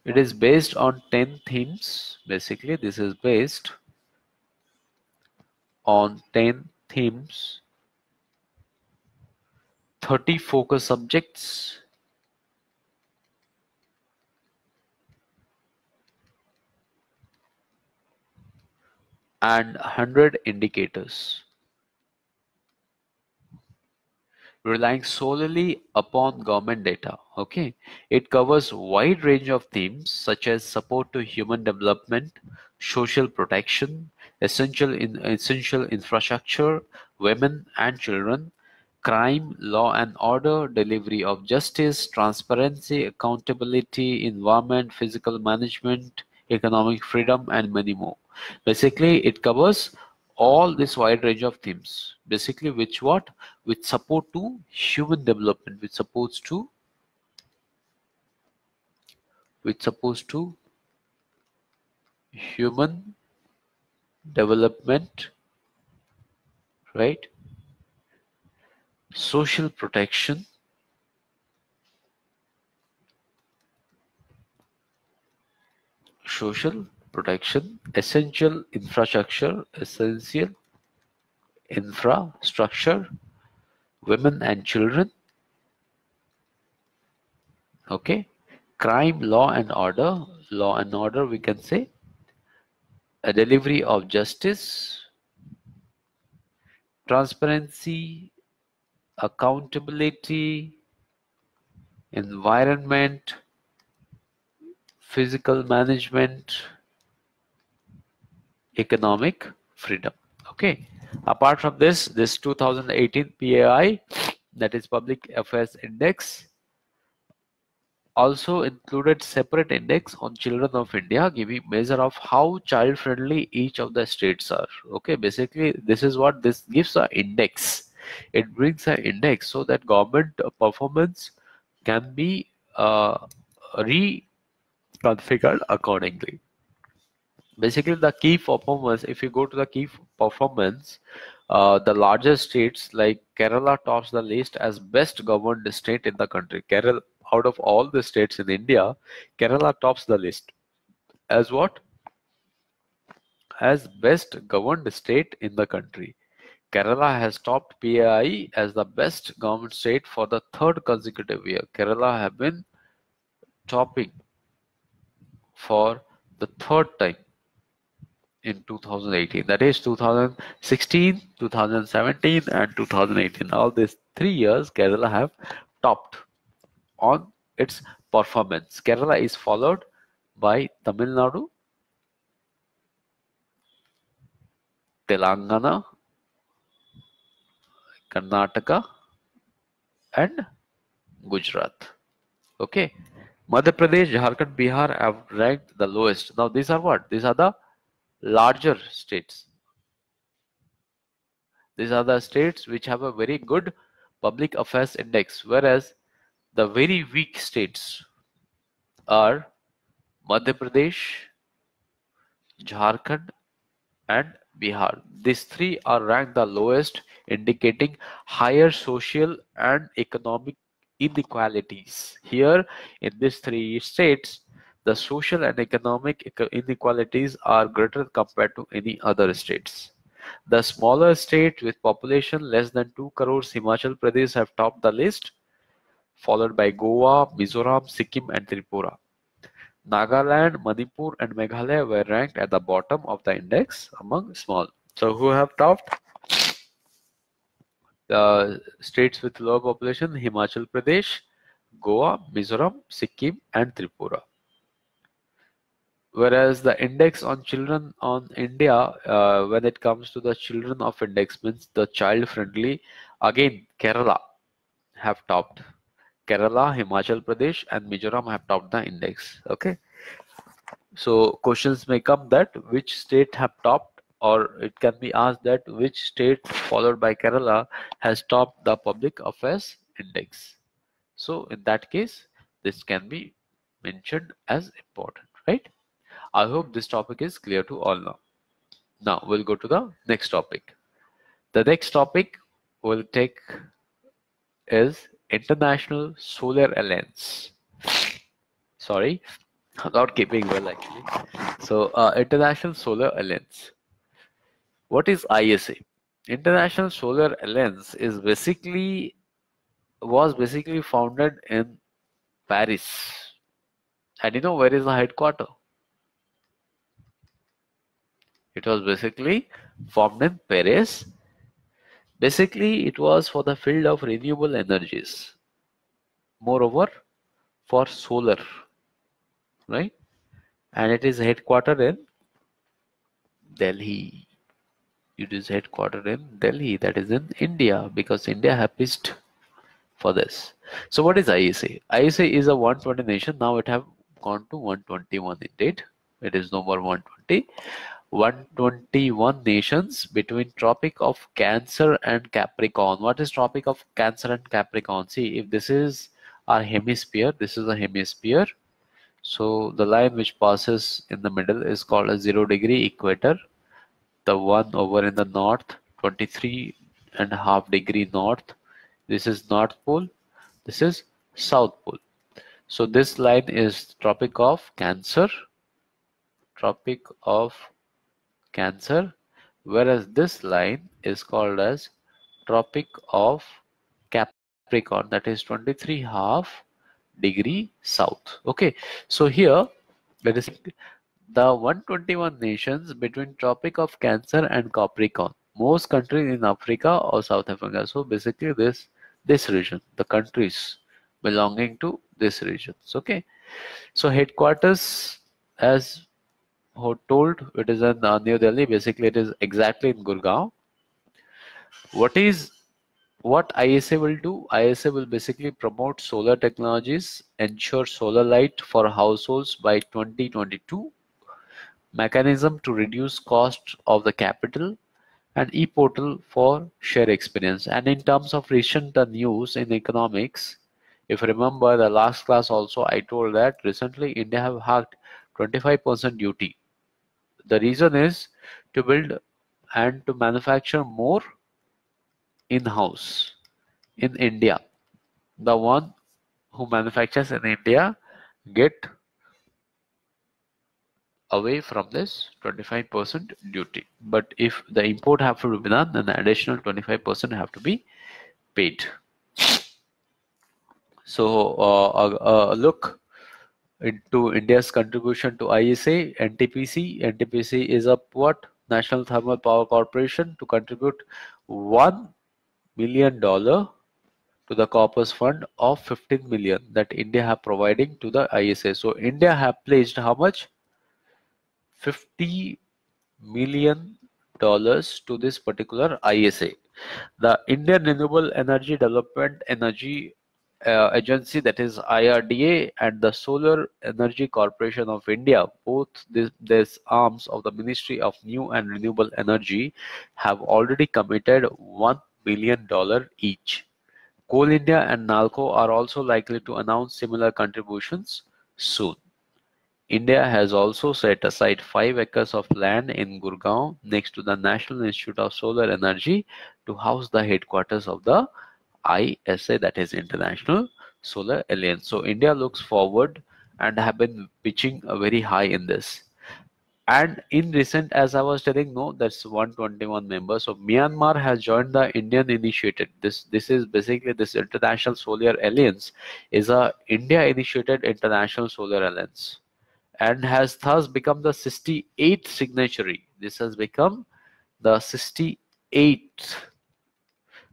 It is based on 10 themes. Basically, this is based on 10 themes, 30 focus subjects, and 100 indicators, relying solely upon government data. Okay, it covers a wide range of themes such as support to human development, social protection, essential infrastructure, women and children, crime, law and order, delivery of justice, transparency, accountability, environment, physical management, economic freedom, and many more. Basically, it covers all this wide range of themes. Basically, which support to human development, which supposed to human development, right? Social protection, essential infrastructure, women and children, okay, crime, law and order, we can say, a delivery of justice, transparency, accountability, environment, physical management, economic freedom. Okay. Apart from this 2018 PAI, that is Public Affairs Index, also included separate index on children of India, giving measure of how child friendly each of the states are. Okay, basically this is what this gives an index. It brings an index so that government performance can be reconfigured accordingly. Basically, the key performance, if you go to the key performance, the largest states like Kerala tops the list as best governed state in the country. Kerala, out of all the states in India, Kerala tops the list as what? As best governed state in the country. Kerala has topped PAI as the best government state for the third consecutive year. Kerala have been topping for the third time in 2018. That is 2016, 2017 and 2018. All these 3 years Kerala have topped on its performance. Kerala is followed by Tamil Nadu, Telangana, Karnataka and Gujarat. Okay. Madhya Pradesh, Jharkhand, Bihar have ranked the lowest. Now these are what? These are the larger states. These are the states which have a very good public affairs index, whereas the very weak states are Madhya Pradesh, Jharkhand and Bihar. These three are ranked the lowest, indicating higher social and economic inequalities. Here in these three states, the social and economic inequalities are greater compared to any other states. The smaller states with population less than 2 crores, Himachal Pradesh, have topped the list, followed by Goa, Mizoram, Sikkim and Tripura. Nagaland, Manipur and Meghalaya were ranked at the bottom of the index among small. So who have topped? The states with low population: Himachal Pradesh, Goa, Mizoram, Sikkim and Tripura. Whereas the index on children on India, when it comes to the children of index, means the child friendly, again Kerala have topped. Kerala, Himachal Pradesh and Mizoram have topped the index. Okay. So questions may come that which state have topped, or it can be asked that which state followed by Kerala has topped the public affairs index. So in that case, this can be mentioned as important, right? I hope this topic is clear to all now. Now we'll go to the next topic. The next topic we'll take is International Solar Alliance. Sorry, I'm not keeping well actually. So International Solar Alliance. What is ISA? International Solar Alliance is was basically founded in Paris. And you know where is the headquarter? It was basically formed in Paris. Basically, it was for the field of renewable energies. Moreover, for solar, right? And it is headquartered in Delhi. It is headquartered in Delhi, that is in India, because India have pitched for this. So what is ISA? ISA is a 120 nation. Now it have gone to 121 indeed. It is no more 120. 121 nations between Tropic of Cancer and Capricorn. What is Tropic of Cancer and Capricorn? See, if this is our hemisphere, this is a hemisphere. So the line which passes in the middle is called a 0-degree equator. The one over in the north, 23.5 degree north. This is North Pole. This is South Pole. So this line is Tropic of Cancer. Tropic of Cancer, whereas this line is called as Tropic of Capricorn, that is 23.5 degree south. Okay, so here let us the 121 nations between Tropic of Cancer and Capricorn. Most countries in Africa or South Africa. So basically this region, the countries belonging to this regions. Okay, so headquarters, as told, it is in New Delhi. Basically, it is exactly in Gurgaon. What ISA will do? ISA will basically promote solar technologies, ensure solar light for households by 2022, mechanism to reduce cost of the capital, and e-portal for share experience. And in terms of recent news in economics, if you remember the last class also, I told that recently India have hacked 25% duty. The reason is to build and to manufacture more in-house in India. The one who manufactures in India get away from this 25% duty. But if the import have to be done, then the additional 25% have to be paid. So look into India's contribution to ISA, NTPC. NTPC is a what? National Thermal Power Corporation to contribute $1 million to the corpus fund of 15 million that India have providing to the ISA. So India have pledged how much? $50 million to this particular ISA. The Indian Renewable Energy Development Agency, that is IRDA, and the Solar Energy Corporation of India, both these arms of the Ministry of New and Renewable Energy, have already committed $1 billion each. Coal India and NALCO are also likely to announce similar contributions soon. India has also set aside 5 acres of land in Gurgaon next to the National Institute of Solar Energy to house the headquarters of the ISA, that is International Solar Alliance. So India looks forward and have been pitching very high in this. And in recent, as I was telling, no, that's 121 members. So Myanmar has joined the Indian initiated. This is basically this International Solar Alliance is a India initiated International Solar Alliance, and has thus become the 68th signatory. This has become the 68th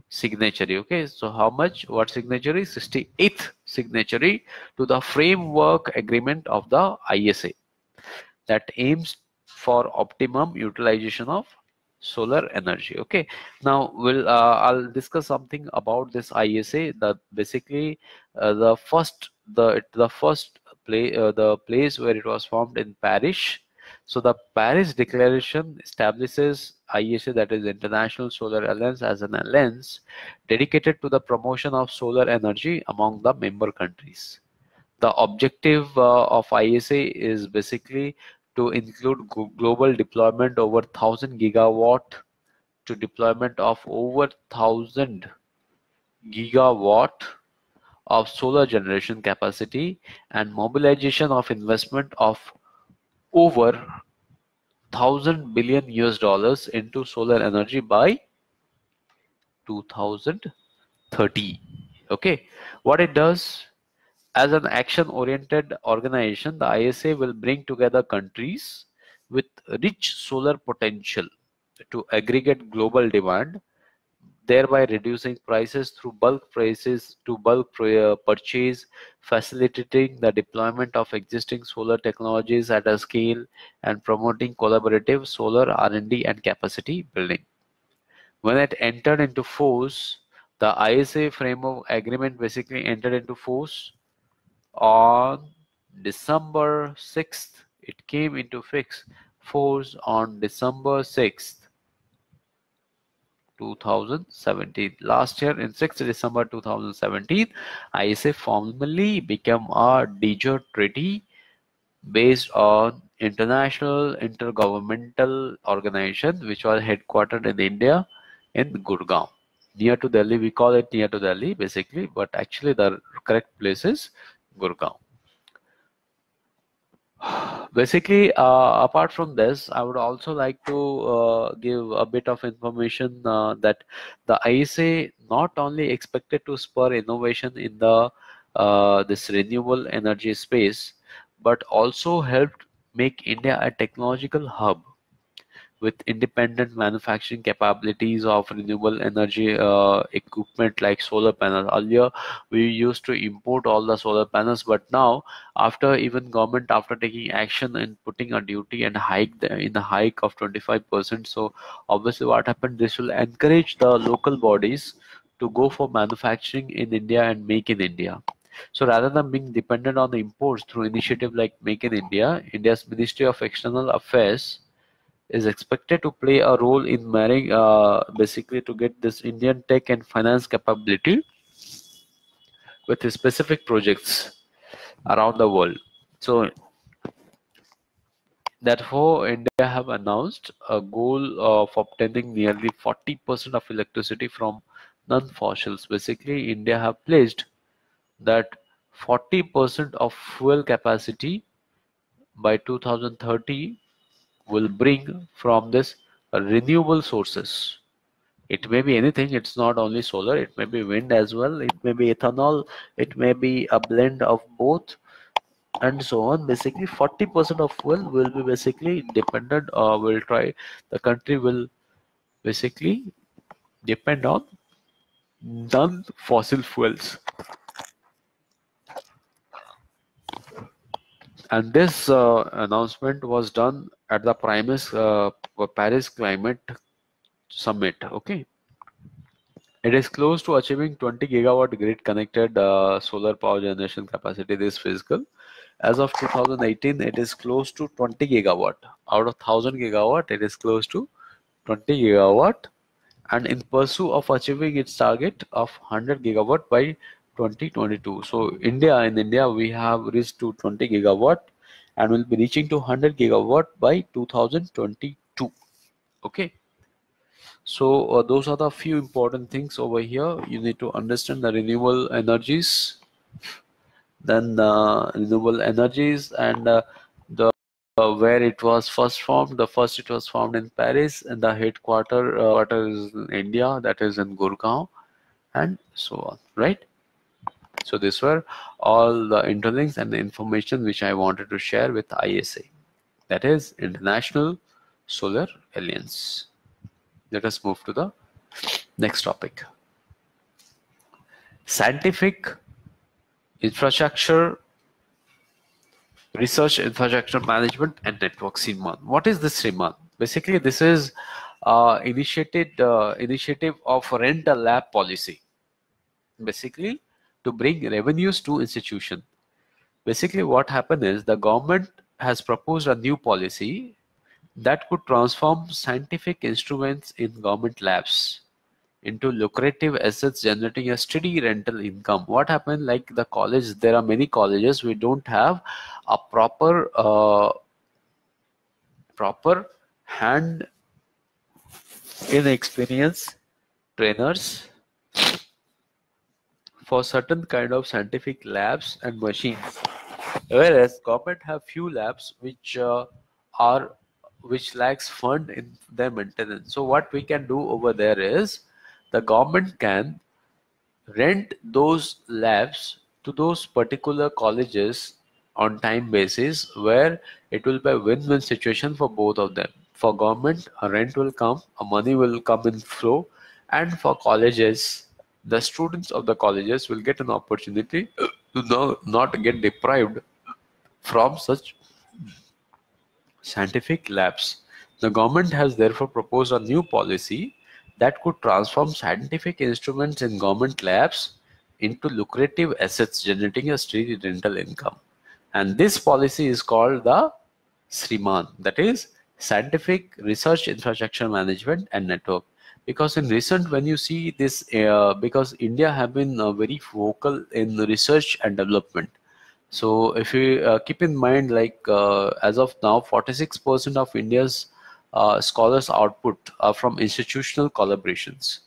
signatory. Okay, so how much? What signatory? 68th signatory to the framework agreement of the ISA that aims for optimum utilization of solar energy. Okay, now I'll discuss something about this ISA. That basically the first the place where it was formed in Paris. So the Paris Declaration establishes ISA, that is International Solar Alliance, as an alliance dedicated to the promotion of solar energy among the member countries. The objective of ISA is basically to include global deployment over 1000 gigawatt to deployment of over 1000 gigawatt of solar generation capacity and mobilization of investment of over 1000 billion US dollars into solar energy by 2030. Okay, what it does, as an action oriented organization, the ISA will bring together countries with rich solar potential to aggregate global demand, thereby reducing prices through bulk purchase, facilitating the deployment of existing solar technologies at a scale, and promoting collaborative solar R&D and capacity building. When it entered into force, the ISA framework agreement basically entered into force on December 6th. It came into force on December 6th, 2017. Last year, in 6th December 2017, ISA formally became a de jure treaty based on International Intergovernmental Organization, which was headquartered in India in Gurgaon. Near to Delhi, we call it near to Delhi basically, but actually the correct place is Gurgaon. Basically, apart from this, I would also like to give a bit of information that the ISA not only expected to spur innovation in the this renewable energy space, but also helped make India a technological hub with independent manufacturing capabilities of renewable energy equipment like solar panels. Earlier, we used to import all the solar panels, but now, after even government after taking action and putting a duty and in the hike of 25%, so obviously what happened? This will encourage the local bodies to go for manufacturing in India and make in India. So rather than being dependent on the imports through initiative like Make in India, India's Ministry of External Affairs is expected to play a role in marrying basically to get this Indian tech and finance capability with specific projects around the world. So therefore, India have announced a goal of obtaining nearly 40% of electricity from non-fossils. Basically, India have pledged that 40% of fuel capacity by 2030 will bring from this renewable sources. It may be anything, it's not only solar, it may be wind as well, it may be ethanol, it may be a blend of both, and so on. Basically 40% of fuel will be basically dependent, or the country will basically depend on non-fossil fuels. And this announcement was done at the Paris Climate Summit. Okay, it is close to achieving 20 gigawatt grid connected solar power generation capacity this fiscal. As of 2018, it is close to 20 gigawatt. Out of 1000 gigawatt, it is close to 20 gigawatt, and in pursuit of achieving its target of 100 gigawatt by 2022. So in India, we have reached to 20 gigawatt and will be reaching to 100 gigawatt by 2022. Okay. So those are the few important things over here. You need to understand the renewable energies, then renewable energies, and the where it was first formed. It was formed in Paris, and the headquarter is in India, that is in Gurgaon, and so on, right? So these were all the interlinks and the information which I wanted to share with ISA, that is International Solar Alliance. Let us move to the next topic. Scientific infrastructure, research infrastructure management and network, SIMAN. What is this SIMAN? Basically, this is initiative of rent a lab policy, basically to bring revenues to institution. Basically, what happened is the government has proposed a new policy that could transform scientific instruments in government labs into lucrative assets generating a steady rental income. What happened, like the college, there are many colleges we don't have a proper hand in experience trainers for certain kind of scientific labs and machines, whereas government have few labs are which lacks fund in their maintenance. So what we can do over there is the government can rent those labs to those particular colleges on time basis, where it will be a win-win situation for both of them. For government, a rent will come, a money will come in flow, and for colleges, the students of the colleges will get an opportunity to not get deprived from such scientific labs. The government has therefore proposed a new policy that could transform scientific instruments in government labs into lucrative assets generating a steady rental income. And this policy is called the SRIMAN, that is Scientific Research Infrastructure Management and Network. Because in recent, when you see this, because India have been very vocal in research and development. So if you keep in mind, like as of now, 46% of India's scholars output are from institutional collaborations,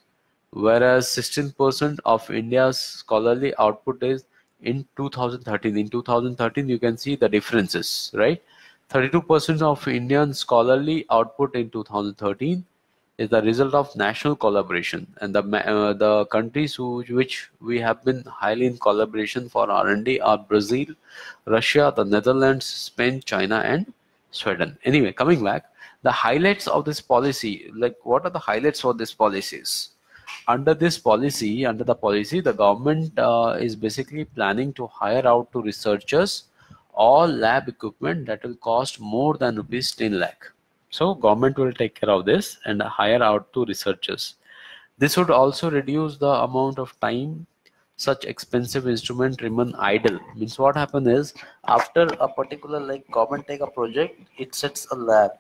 whereas 16% of India's scholarly output is in 2013. In 2013, you can see the differences, right? 32% of Indian scholarly output in 2013 is the result of national collaboration, and the countries which we have been highly in collaboration for R&D are Brazil, Russia, the Netherlands, Spain, China, and Sweden. Anyway, coming back, the highlights of this policy, like what are the highlights for this policies? Under the policy, the government is basically planning to hire out to researchers all lab equipment that will cost more than rupees 10 lakh. So government will take care of this and hire out to researchers. This would also reduce the amount of time such expensive instrument remain idle. Means what happen is, after a particular, like government take a project, it sets a lab,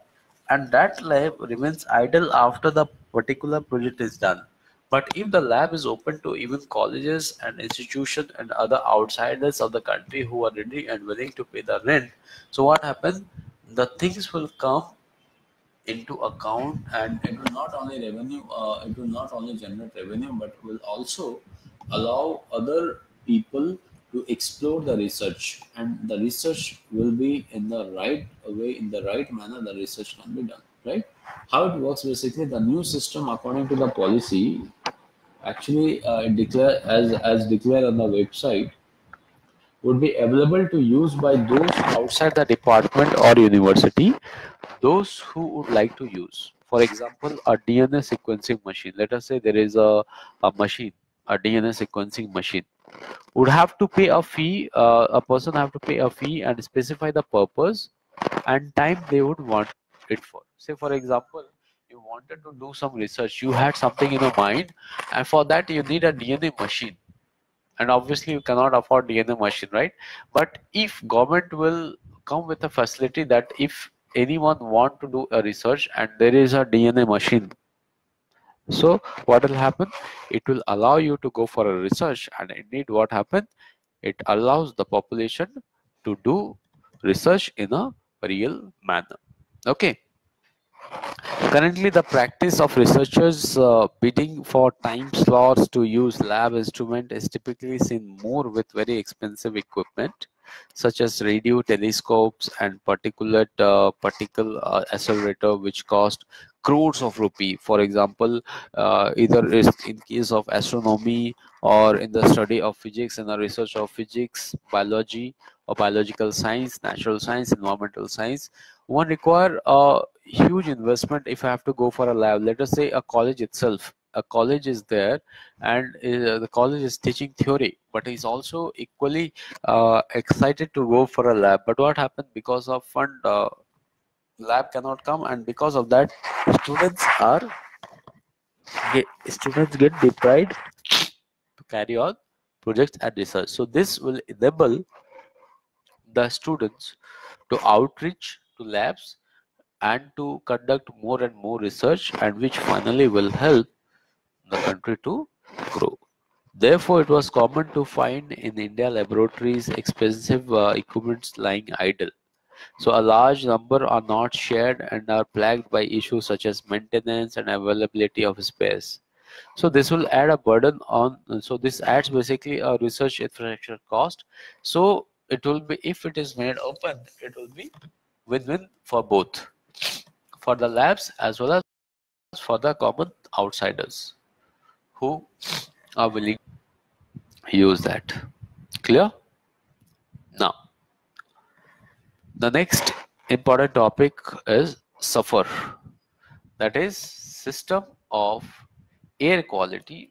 and that lab remains idle after the particular project is done. But if the lab is open to even colleges and institutions and other outsiders of the country who are ready and willing to pay the rent, so what happens? The things will come into account, and it will not only it will not only generate revenue, but will also allow other people to explore the research, and the research will be in the right way, in the right manner. The research can be done, right? How it works, basically, the new system according to the policy, actually declare as declared on the website, would be available to use by those outside the department or university, those who would like to use. For example, a DNA sequencing machine. Let us say there is a machine, a DNA sequencing machine. Would have to pay a fee. A person have to pay a fee and specify the purpose and time they would want it for. Say, for example, you wanted to do some research. You had something in your mind, and for that you need a DNA machine. And obviously you cannot afford DNA machine, right? But if government will come with a facility that if anyone want to do a research and there is a DNA machine, so what will happen? It will allow you to go for a research, and indeed what happen? It allows the population to do research in a real manner. Okay. Currently, the practice of researchers bidding for time slots to use lab instrument is typically seen more with very expensive equipment, such as radio telescopes and particle accelerator, which cost crores of rupee. For example, either is in case of astronomy or in the study of physics and the research of physics, biology or biological science, natural science, environmental science, one require a huge investment if I have to go for a lab. Let us say a college itself. A college is there, and the college is teaching theory, but is also equally excited to go for a lab. But what happened? Because of fund, lab cannot come, and because of that, students get deprived to carry on projects and research. So this will enable the students to outreach to labs and to conduct more and more research, and which finally will help the country to grow. Therefore, it was common to find in India laboratories expensive equipments lying idle. So a large number are not shared and are plagued by issues such as maintenance and availability of space. So this will add a burden on, so this adds basically a research infrastructure cost. So it will be, if it is made open, it will be win-win for both, for the labs as well as for the common outsiders who are willing to use that. Clear? Now, the next important topic is SUFFER, that is system of air quality,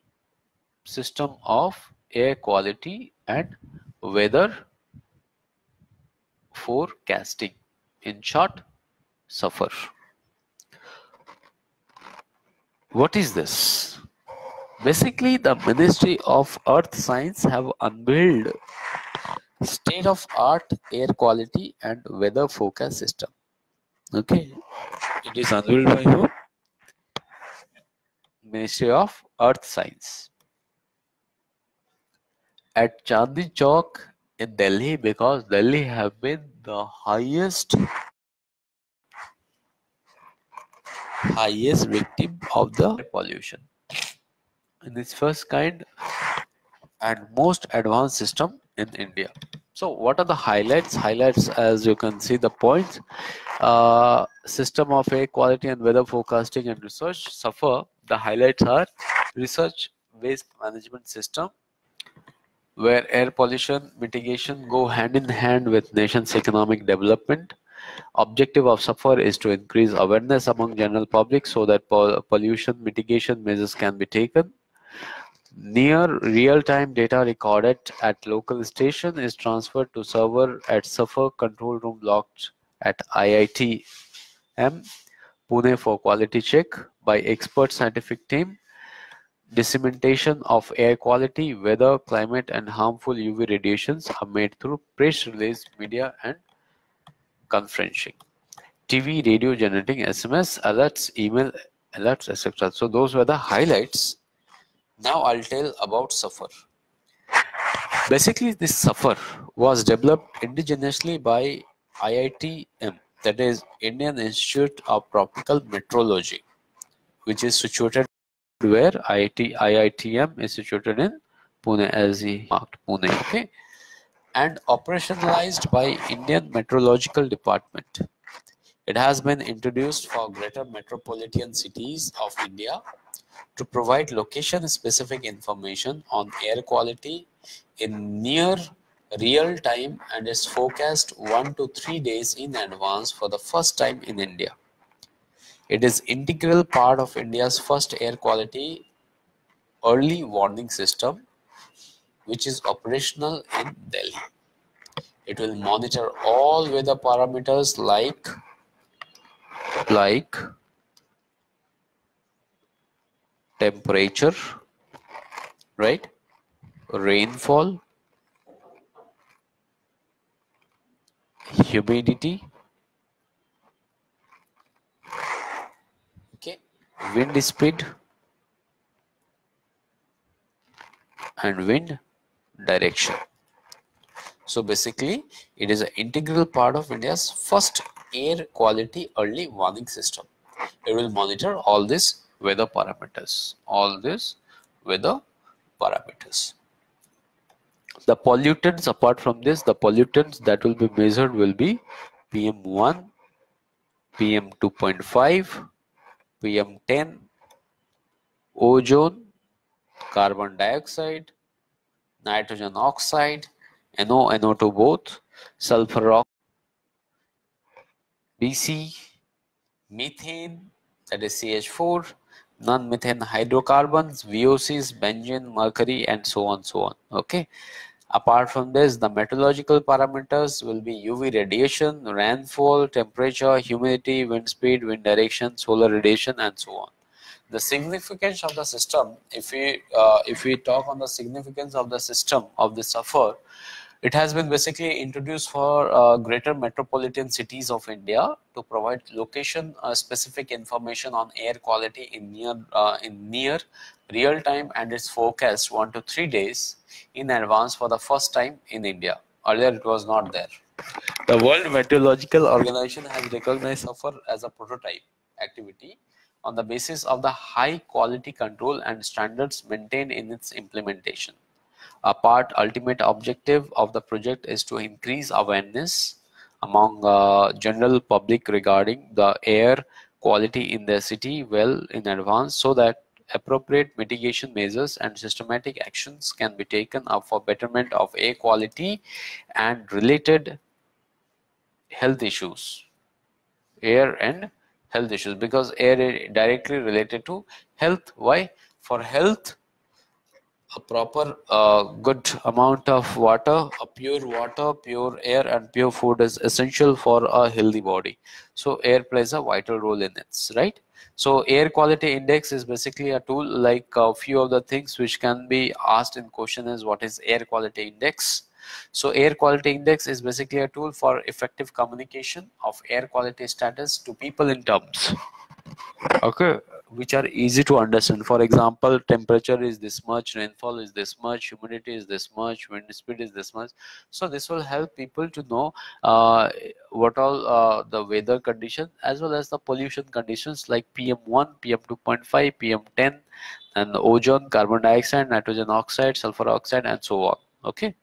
and weather forecasting. In short, SUFFER. What is this? Basically, the Ministry of Earth Science have unveiled state-of-art air quality and weather forecast system. Okay, it is unveiled by who? Ministry of Earth Science at Chandni Chowk in Delhi, because Delhi have been the highest victim of the pollution. In its first kind and most advanced system in India. So what are the highlights? Highlights, as you can see the points. System of air quality and weather forecasting and research, SUFFER. The highlights are research waste management system, where air pollution mitigation go hand in hand with nation's economic development. Objective of SUFFER is to increase awareness among general public so that pollution mitigation measures can be taken. Near real-time data recorded at local station is transferred to server at SUFFER control room locked at IIT-M Pune for quality check by expert scientific team. Dissemination of air quality, weather, climate and harmful UV radiations are made through press release, media and conferencing. TV, radio, generating SMS alerts, email alerts, etc. So those were the highlights. Now I'll tell about SUFFER. Basically, this SUFFER was developed indigenously by IIT-M, that is Indian Institute of Tropical Meteorology, which is situated where IIT-M is situated in Pune, as he marked Pune, okay, and operationalized by Indian Meteorological Department. It has been introduced for greater metropolitan cities of India to provide location-specific information on air quality in near real time and is forecast 1 to 3 days in advance for the first time in India. It is integral part of India's first air quality early warning system, which is operational in Delhi. It will monitor all weather parameters like temperature, right? Rainfall, humidity, okay, wind speed and wind direction. So basically, it is an integral part of India's first air quality early warning system. It will monitor all these weather parameters. The pollutants, apart from this, the pollutants that will be measured will be PM1, PM2.5, PM10, ozone, carbon dioxide, nitrogen oxide, NO, NO2 both, sulfur oxide, BC, methane, that is CH4, non-methane hydrocarbons, VOCs, benzene, mercury, and so on, okay. Apart from this, the meteorological parameters will be UV radiation, rainfall, temperature, humidity, wind speed, wind direction, solar radiation, and so on. The significance of the system, if we talk on the significance of the system of the SUFFER, It has been basically introduced for greater metropolitan cities of India to provide location specific information on air quality in near real time, and its forecast 1 to 3 days in advance for the first time in India. Earlier it was not there. The World Meteorological Organization has recognized SUFFER as a prototype activity on the basis of the high quality control and standards maintained in its implementation. Ultimate objective of the project is to increase awareness among general public regarding the air quality in the city well in advance, so that appropriate mitigation measures and systematic actions can be taken up for betterment of air quality and related health issues. Air and health issues, because air is directly related to health. Why? For health, a proper good amount of water, pure air and pure food is essential for a healthy body. So air plays a vital role in it, right? So air quality index is basically a tool. Like a few of the things which can be asked in question is, what is air quality index? So air quality index is basically a tool for effective communication of air quality status to people in terms, okay, which are easy to understand. For example, temperature is this much, rainfall is this much, humidity is this much, wind speed is this much. So this will help people to know what all the weather conditions as well as the pollution conditions, like PM1, PM2.5, PM10, and ozone, carbon dioxide, nitrogen oxide, sulfur oxide, and so on. Okay.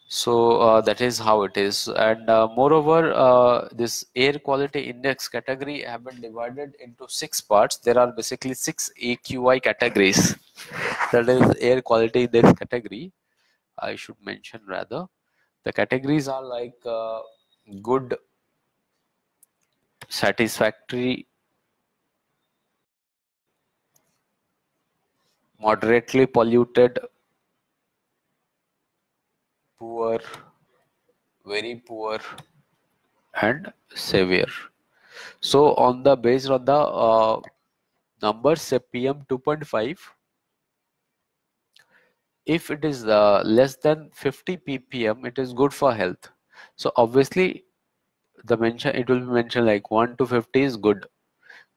So that is how it is. And moreover, this air quality index category have been divided into 6 parts. There are basically 6 AQI categories. That is air quality index category, I should mention rather. The categories are like good, satisfactory, moderately polluted, poor, very poor, and severe. So on the based on the numbers, say PM 2.5, if it is less than 50 ppm, it is good for health. So obviously the mention, it will be mentioned like 1 to 50 is good,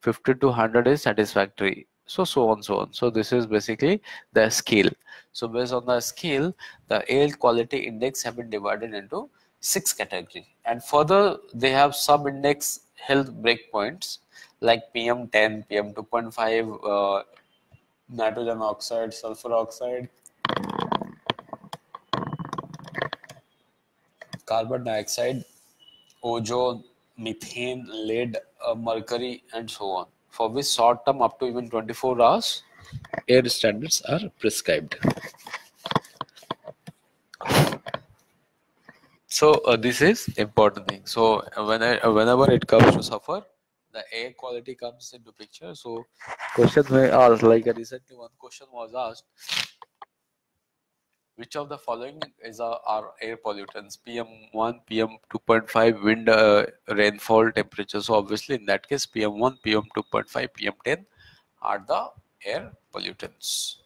50 to 100 is satisfactory, so on so on. So this is basically the scale. So based on the scale, the air quality index have been divided into 6 categories, and further they have sub index health breakpoints like PM10, PM 2.5, nitrogen oxide, sulfur oxide, carbon dioxide, ozone, methane, lead, mercury, and so on, for which short term up to even 24 hours air standards are prescribed. So this is important thing. So whenever it comes to SUFFER, the air quality comes into picture. So questions may ask, like recently one question was asked, which of the following is are air pollutants? PM1, PM2.5, wind, rainfall, temperature. So obviously in that case, PM1, PM2.5, PM10 are the air pollutants.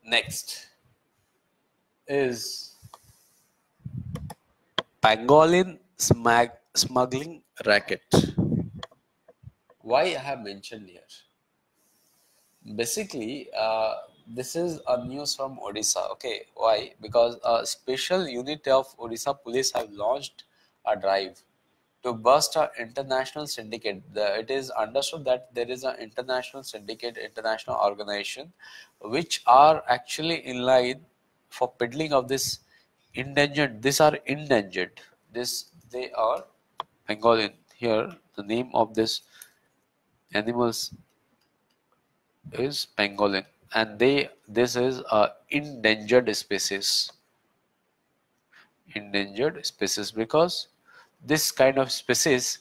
Next is pangolin smuggling racket. Why I have mentioned here? Basically, this is a news from Odisha. Okay, why? Because a special unit of Odisha police have launched a drive to bust an international syndicate. It is understood that there is an international syndicate, international organization, which are actually in line for peddling of this endangered. These are endangered. They are pangolin. Here, the name of this animals is pangolin, and this is a endangered species. Endangered species, because this kind of species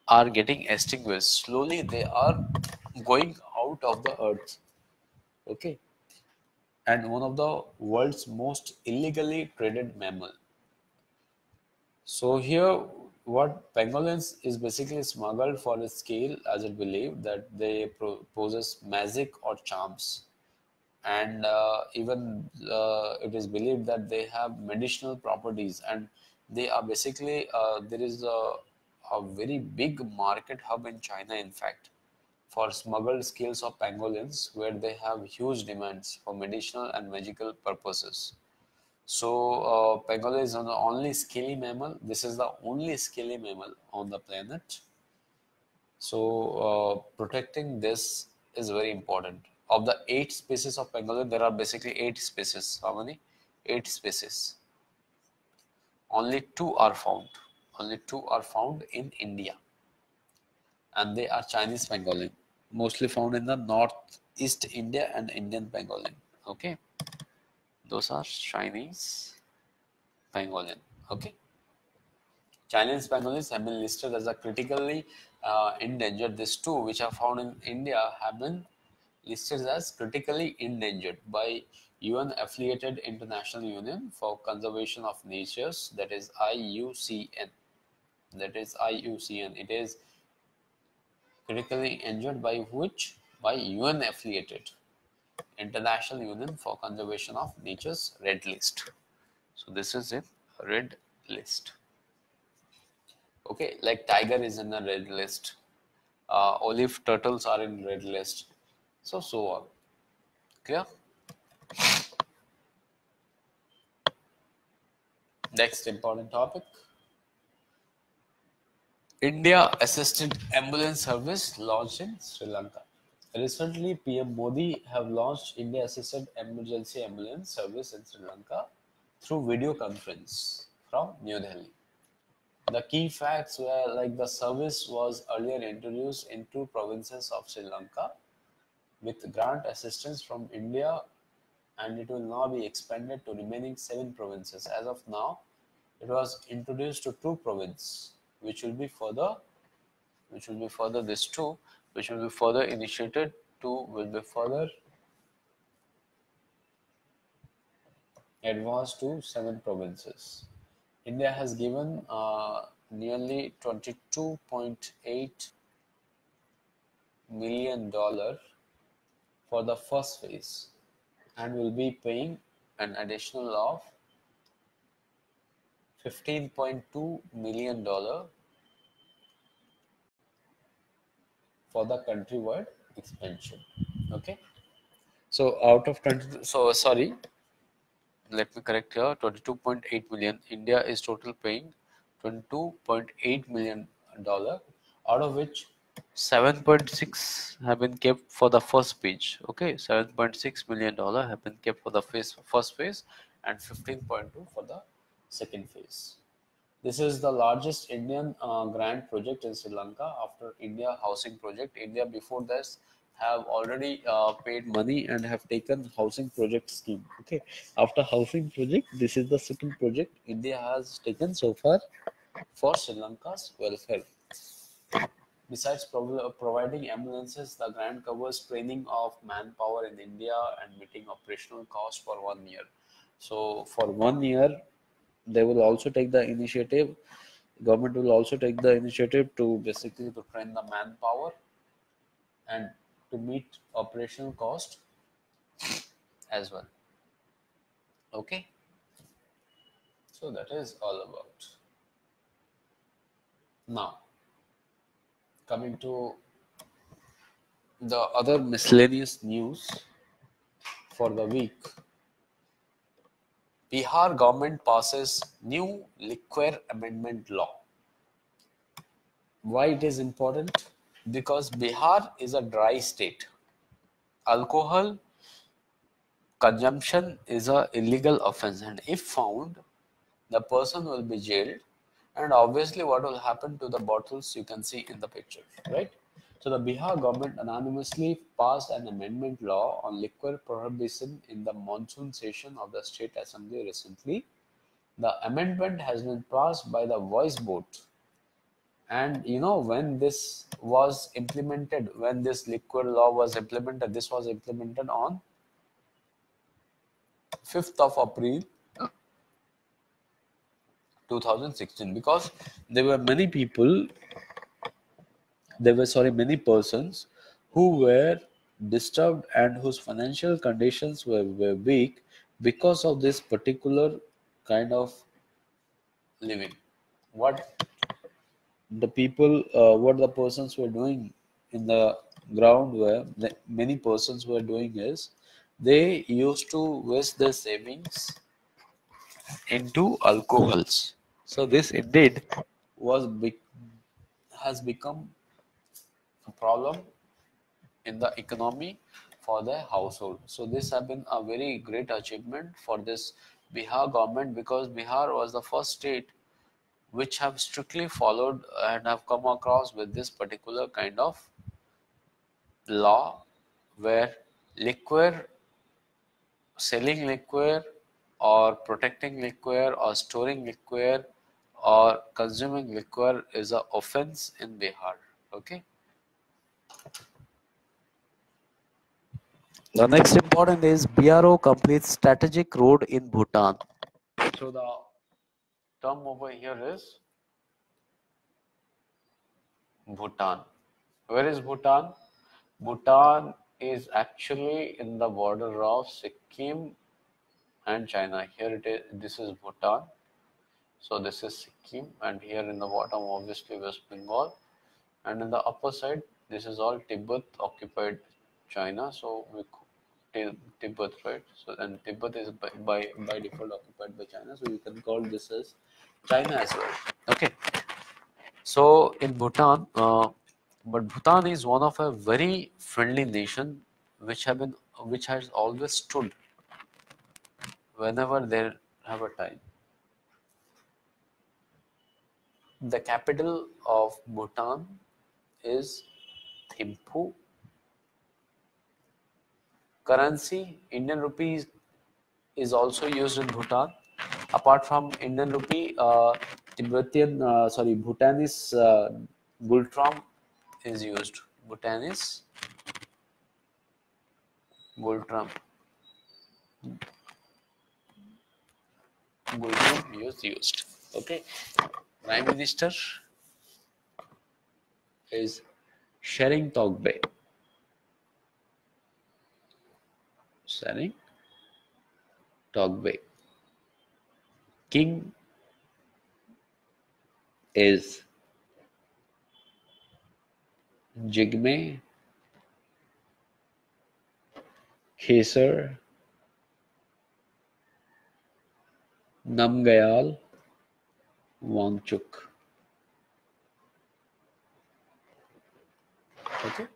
are getting extinguished. Slowly they are going out of the earth. Okay. And one of the world's most illegally traded mammal. So here what pangolins is basically smuggled for its scale, as it believed that they possess magic or charms. and even it is believed that they have medicinal properties, and they are basically there is a very big market hub in China, in fact, for smuggled scales of pangolins, where they have huge demands for medicinal and magical purposes. So pangolin is the only scaly mammal. This is the only scaly mammal on the planet. So protecting this is very important. Of the 8 species of pangolin, there are basically 8 species. How many? 8 species. Only 2 are found. Only 2 are found in India, and they are Chinese pangolin, mostly found in the northeast India and Indian pangolin. Okay, those are Chinese pangolin. Okay, Chinese pangolins have been listed as a critically endangered. These 2 which are found in India have been listed as critically endangered by UN affiliated International Union for Conservation of Natures, that is IUCN. That is IUCN. It is critically injured by which? By UN affiliated International Union for Conservation of Nature's red list. So this is it, red list. Okay, like tiger is in a red list, olive turtles are in red list, so on. Clear? Next important topic. India assisted ambulance service launched in Sri Lanka. Recently, PM Modi have launched India assisted emergency ambulance service in Sri Lanka through video conference from New Delhi. The key facts were like the service was earlier introduced in 2 provinces of Sri Lanka with grant assistance from India, and it will now be expanded to remaining 7 provinces. As of now, it was introduced to 2 provinces, which will be further these 2, which will be further initiated to will be further advanced to 7 provinces. India has given nearly $22.8 million for the first phase, and will be paying an additional of $15.2 million for the countrywide expansion. Okay, so out of 20, so sorry, let me correct here, 22.8 million. India is total paying $22.8 million, out of which 7.6 have been kept for the first page. Okay, $7.6 million have been kept for the first phase, and 15.2 for the second phase. This is the largest Indian grant project in Sri Lanka after India Housing Project. India before this have already paid money and have taken housing project scheme. Okay, after housing project, this is the second project India has taken so far for Sri Lanka's welfare. Besides providing ambulances, the grant covers training of manpower in India and meeting operational costs for 1 year. So for 1 year, they will also take the initiative. Government will also take the initiative to basically to train the manpower and to meet operational cost as well. Okay, so that is all about. Now coming to the other miscellaneous news for the week. Bihar government passes new liquor amendment law. Why it is important? Because Bihar is a dry state. Alcohol consumption is an illegal offense, and if found, the person will be jailed. And obviously what will happen to the bottles you can see in the picture, right? So the Bihar government unanimously passed an amendment law on liquor prohibition in the monsoon session of the state assembly recently. The amendment has been passed by the voice vote, and you know when this was implemented, when this liquor law was implemented, this was implemented on 5th of April 2016, because there were many people, many persons who were disturbed and whose financial conditions were weak because of this particular kind of living. What what the persons were doing in the ground where many persons were doing is they used to waste their savings into alcohols. So this indeed has become a problem in the economy for the household. So this has been a very great achievement for this Bihar government, because Bihar was the first state which have strictly followed and have come across with this particular kind of law, where liquor, selling liquor or protecting liquor or storing liquor or consuming liquor is a offense in Bihar. Okay. The next important is BRO completes strategic road in Bhutan. So the term over here is Bhutan. Where is Bhutan? Bhutan is actually in the border of Sikkim and China. Here it is. This is Bhutan. So this is Sikkim, and here in the bottom, obviously West Bengal, and in the upper side, this is all Tibet occupied China. So we Tibet, right? So and Tibet is by default occupied by China. So you can call this as China as well. Okay. So in Bhutan, but Bhutan is one of a very friendly nation, which has always stood whenever they have a time. The capital of Bhutan is Thimphu. Currency, Indian rupee is also used in Bhutan. Apart from Indian rupee, Bhutanese Gultram is used. Bhutanese Gultram. Gultram is used. Okay. Prime Minister is Shering Togbay. Shering Togbay. King is Jigme Khesar Namgyal Wangchuk. Okay.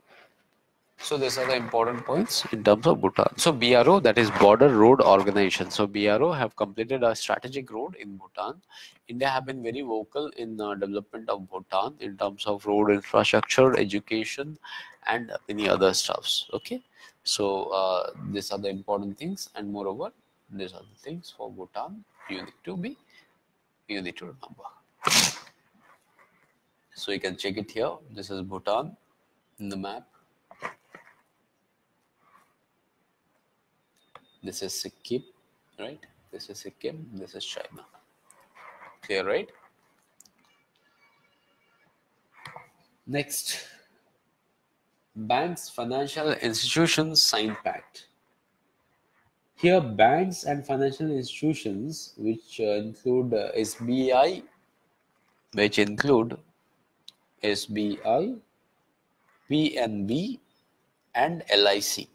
So these are the important points in terms of Bhutan. So BRO, that is Border Road Organization. So BRO have completed a strategic road in Bhutan. India have been very vocal in development of Bhutan in terms of road infrastructure, education, and many other stuffs. Okay. So these are the important things, and moreover, these are the things for Bhutan you need to remember. So you can check it here. This is Bhutan in the map. This is Sikkim, right? This is Sikkim. This is China. Clear, right? Next, banks, financial institutions sign pact. Here, banks and financial institutions, which include SBI, PNB, and LIC.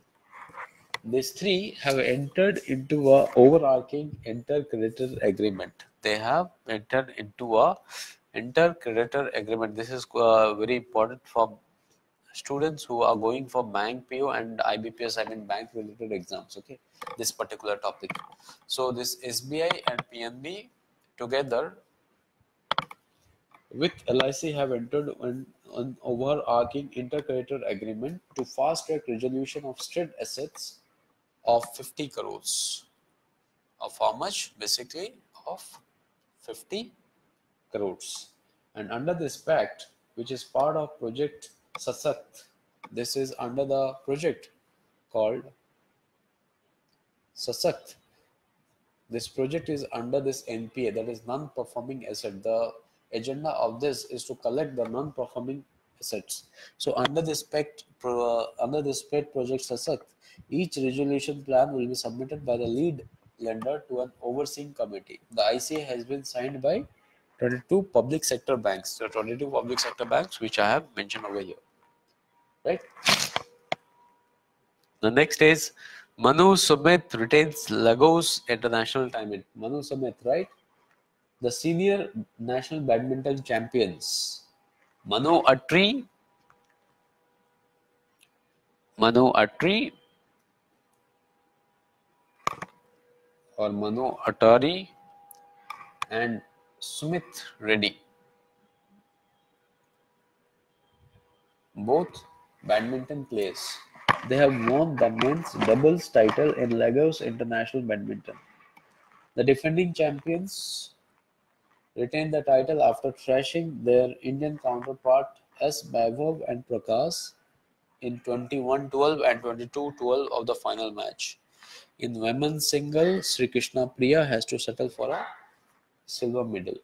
These three have entered into a overarching inter-creditor agreement. They have entered into a inter-creditor agreement. This is very important for students who are going for bank PO and IBPS, I mean bank related exams. Okay, this particular topic. So this SBI and PNB together with LIC have entered an overarching inter-creditor agreement to fast-track resolution of state assets of 50 crores. Of how much? Basically of 50 crores. And under this pact, which is part of Project Sasakt, this is under the project called Sasakt. This project is under this NPA, that is non-performing asset. The agenda of this is to collect the non-performing assets. So under the SPET projects asset, each resolution plan will be submitted by the lead lender to an overseeing committee. The ICA has been signed by 22 public sector banks. So 22 public sector banks which I have mentioned over here. Right? The next is Manu Sumit retains Lagos International Tournament. Manu Sumit, right? The senior national badminton champions. Manu Attri or Manu Attari and Sumit Reddy. Both badminton players. They have won the men's doubles title in Lagos International Badminton. The defending champions retained the title after thrashing their Indian counterpart S. Vaibhav and Prakash in 21-12 and 22-12 of the final match. In women's single, Sri Krishna Priya has to settle for a silver medal.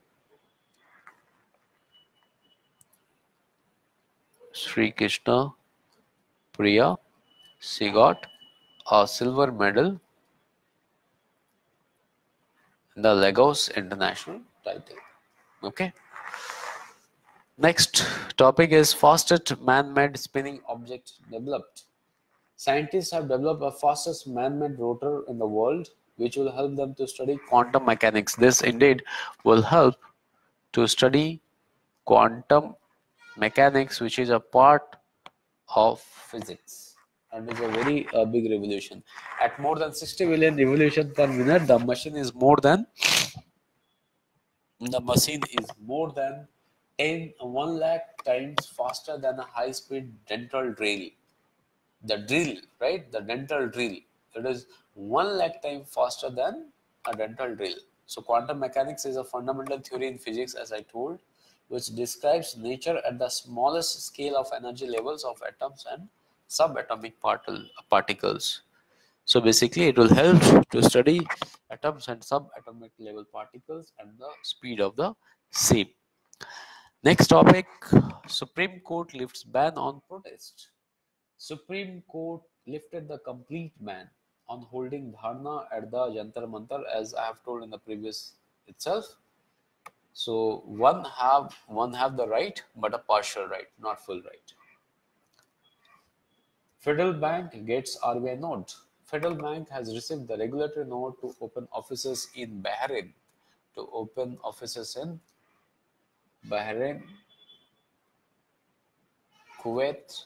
Sri Krishna Priya, she got a silver medal in the Lagos International title. Okay. Next topic is fastest man-made spinning object developed. Scientists have developed the fastest man-made rotor in the world, which will help them to study quantum mechanics. This indeed will help to study quantum mechanics, which is a part of physics, and is a very big revolution. At more than 60 billion revolutions per minute, the machine is more than 1 lakh times faster than a high-speed dental drill. The drill, right? The dental drill. It is 1 lakh times faster than a dental drill. So quantum mechanics is a fundamental theory in physics, as I told, which describes nature at the smallest scale of energy levels of atoms and subatomic particles. So basically it will help to study atoms and subatomic level particles and the speed of the same. Next topic, Supreme Court lifts ban on protest. Supreme Court lifted the complete ban on holding dharna at the Jantar Mantar, as I have told in the previous itself. So one have the right, but a partial right, not full right. Federal Bank gets RBI note. Federal Bank has received the regulatory note to open offices in Bahrain. Kuwait,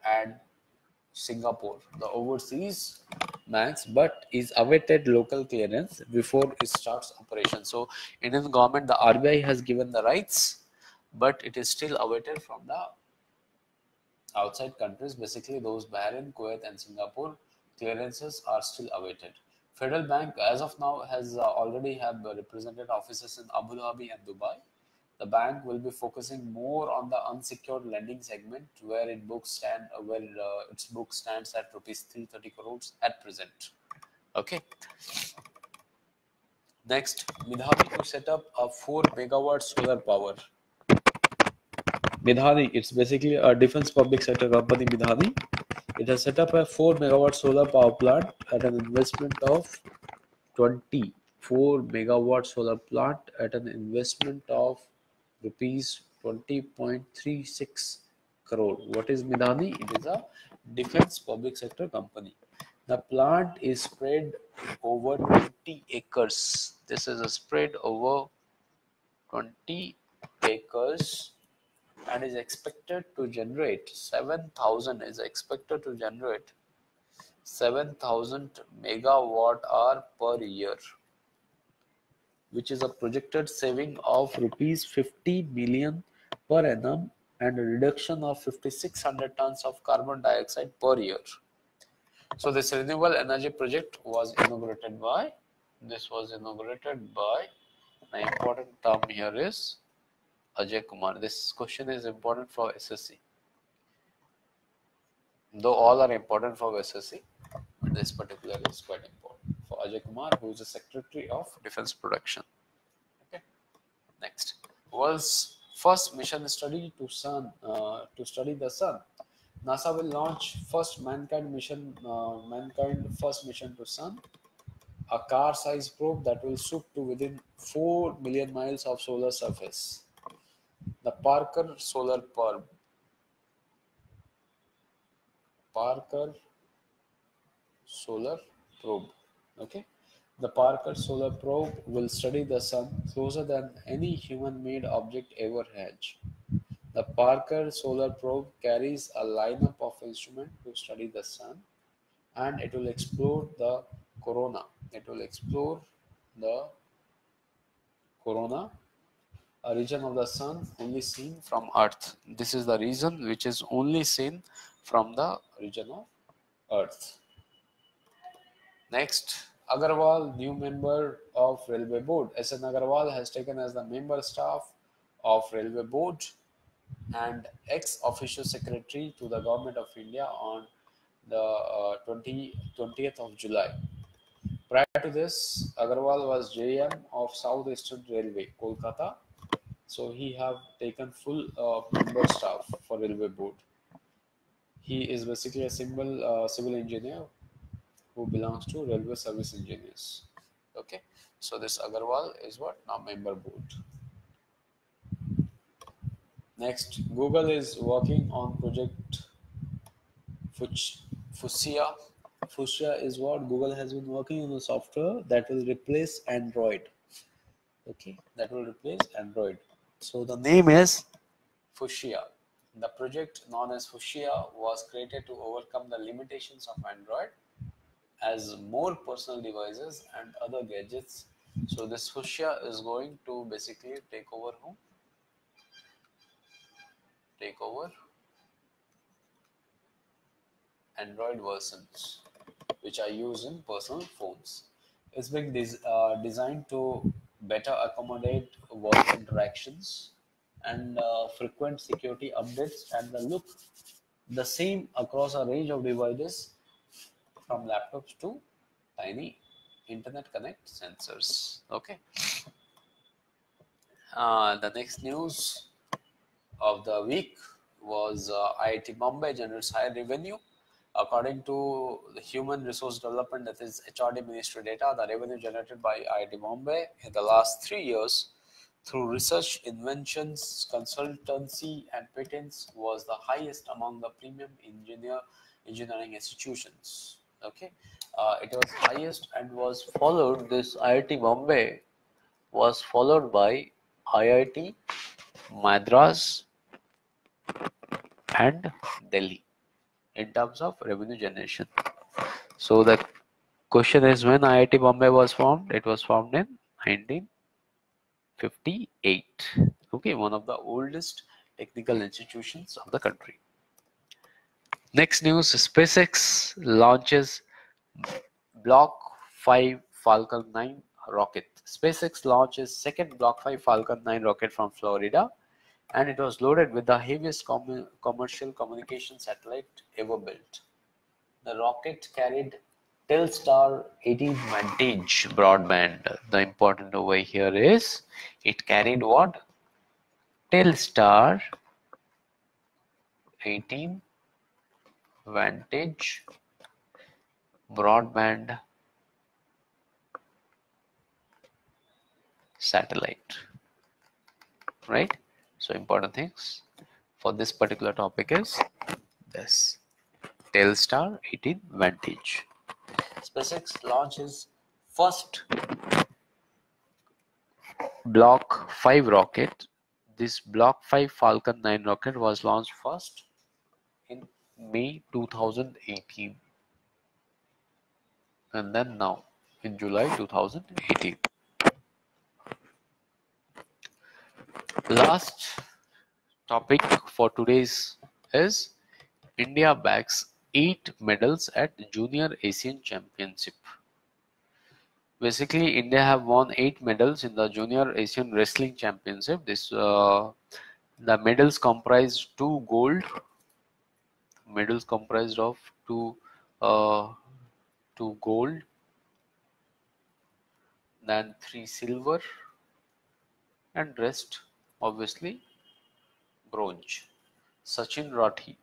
and Singapore, the overseas banks, but is awaited local clearance before it starts operation. So Indian government, the RBI has given the rights, but it is still awaited from the outside countries. Basically those Bahrain, Kuwait and Singapore clearances are still awaited. Federal Bank as of now has already have represented offices in Abu Dhabi and Dubai. The bank will be focusing more on the unsecured lending segment, where its book stands at rupees 330 crores at present. Okay. Next, Midhani to set up a 4 megawatt solar power. Midhani, it's basically a defense public sector company. Midhani, it has set up a 4 megawatt solar power plant at an investment of 24 megawatt solar plant at an investment of rupees 20.36 crore. What is Midhani? It is a defense public sector company. The plant is spread over 20 acres. This is a spread over 20 acres and is expected to generate 7,000 megawatt hour per year, which is a projected saving of rupees 50 million per annum and a reduction of 5,600 tons of carbon dioxide per year. So this renewable energy project was inaugurated by, the important term here is Ajay Kumar. This question is important for SSC. Though all are important for SSC, but this particular is quite important for Ajay Kumar, who is the Secretary of Defense Production. Okay. Next, world's first mission study to study the sun. NASA will launch mankind first mission to sun, a car-sized probe that will swoop to within 4 million miles of solar surface. The Parker Solar Probe. Okay, the Parker Solar Probe will study the sun closer than any human-made object ever has. The Parker Solar Probe carries a lineup of instruments to study the sun, and it will explore the corona. It will explore the corona, a region of the sun only seen from Earth. This is the region which is only seen from the region of Earth. Next, Agarwal, new member of Railway Board. S.N. Agarwal has taken as the member staff of Railway Board and ex-official secretary to the Government of India on the 20th of July. Prior to this, Agarwal was JM of South Eastern Railway, Kolkata. So he have taken full member staff for Railway Board. He is basically a civil engineer who belongs to Railway Service Engineers. Okay, so this Agarwal is what? Now member board. Next, Google is working on project Fuchsia. Fuchsia is what? Google has been working on a software that will replace Android. Okay, that will replace Android. So the name is Fuchsia. The project known as Fuchsia was created to overcome the limitations of Android as more personal devices and other gadgets. So this Fuchsia is going to basically take over who? Take over Android versions which are used in personal phones. It's been designed to better accommodate voice interactions and frequent security updates, and the same across a range of devices from laptops to tiny internet connect sensors. Okay. The next news of the week was IIT Bombay generates higher revenue. According to the Human Resource Development, that is HRD Ministry data, the revenue generated by IIT Bombay in the last 3 years through research, inventions, consultancy and patents was the highest among the premium engineering institutions. Okay, it was highest and was followed, this IIT Bombay was followed by IIT Madras and Delhi in terms of revenue generation. So the question is, when IIT Bombay was formed? It was formed in 1958. Okay, one of the oldest technical institutions of the country. Next news, SpaceX launches Block 5 Falcon 9 rocket. SpaceX launches second Block 5 Falcon 9 rocket from Florida, and it was loaded with the heaviest commercial communication satellite ever built. The rocket carried Telstar 18 Vantage broadband. The important over here is it carried what? Telstar 18 Vantage broadband satellite, right? So important things for this particular topic is this Telstar 18 Vantage. SpaceX launches first Block 5 rocket. This Block 5 Falcon 9 rocket was launched first in May 2018, and then now in July 2018. Last topic for today's is India bags 8 medals at Junior Asian Championship. Basically, India have won 8 medals in the Junior Asian Wrestling Championship. The medals comprised 2 gold. Medals comprised of 2 gold, then 3 silver, and rest obviously bronze. Sachin Rathi.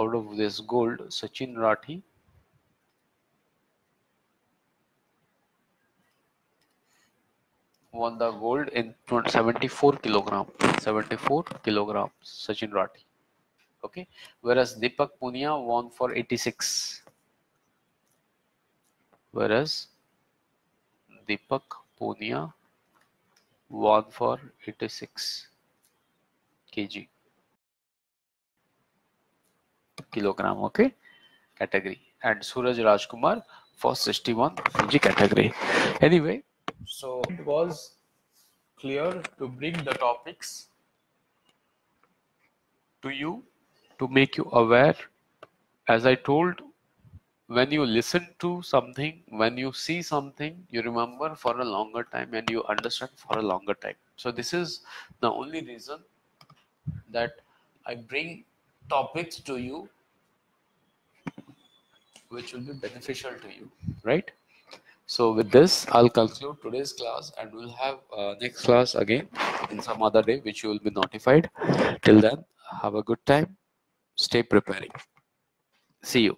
Out of this gold, Sachin Rathi won the gold in 74 kilogram. 74 kilograms, Sachin Rathi. Okay. Whereas Deepak Punia won for 86. Whereas Deepak Punia won for 86 kg. Kilogram, okay, category. And Suraj Rajkumar for 61 kg category. Anyway, so it was clear to bring the topics to you to make you aware. As I told, when you listen to something, when you see something, you remember for a longer time and you understand for a longer time. So this is the only reason that I bring topics to you which will be beneficial to you, right? So with this, I'll conclude today's class, and we'll have next class again in some other day, which you will be notified. Till then, have a good time. Stay preparing. See you.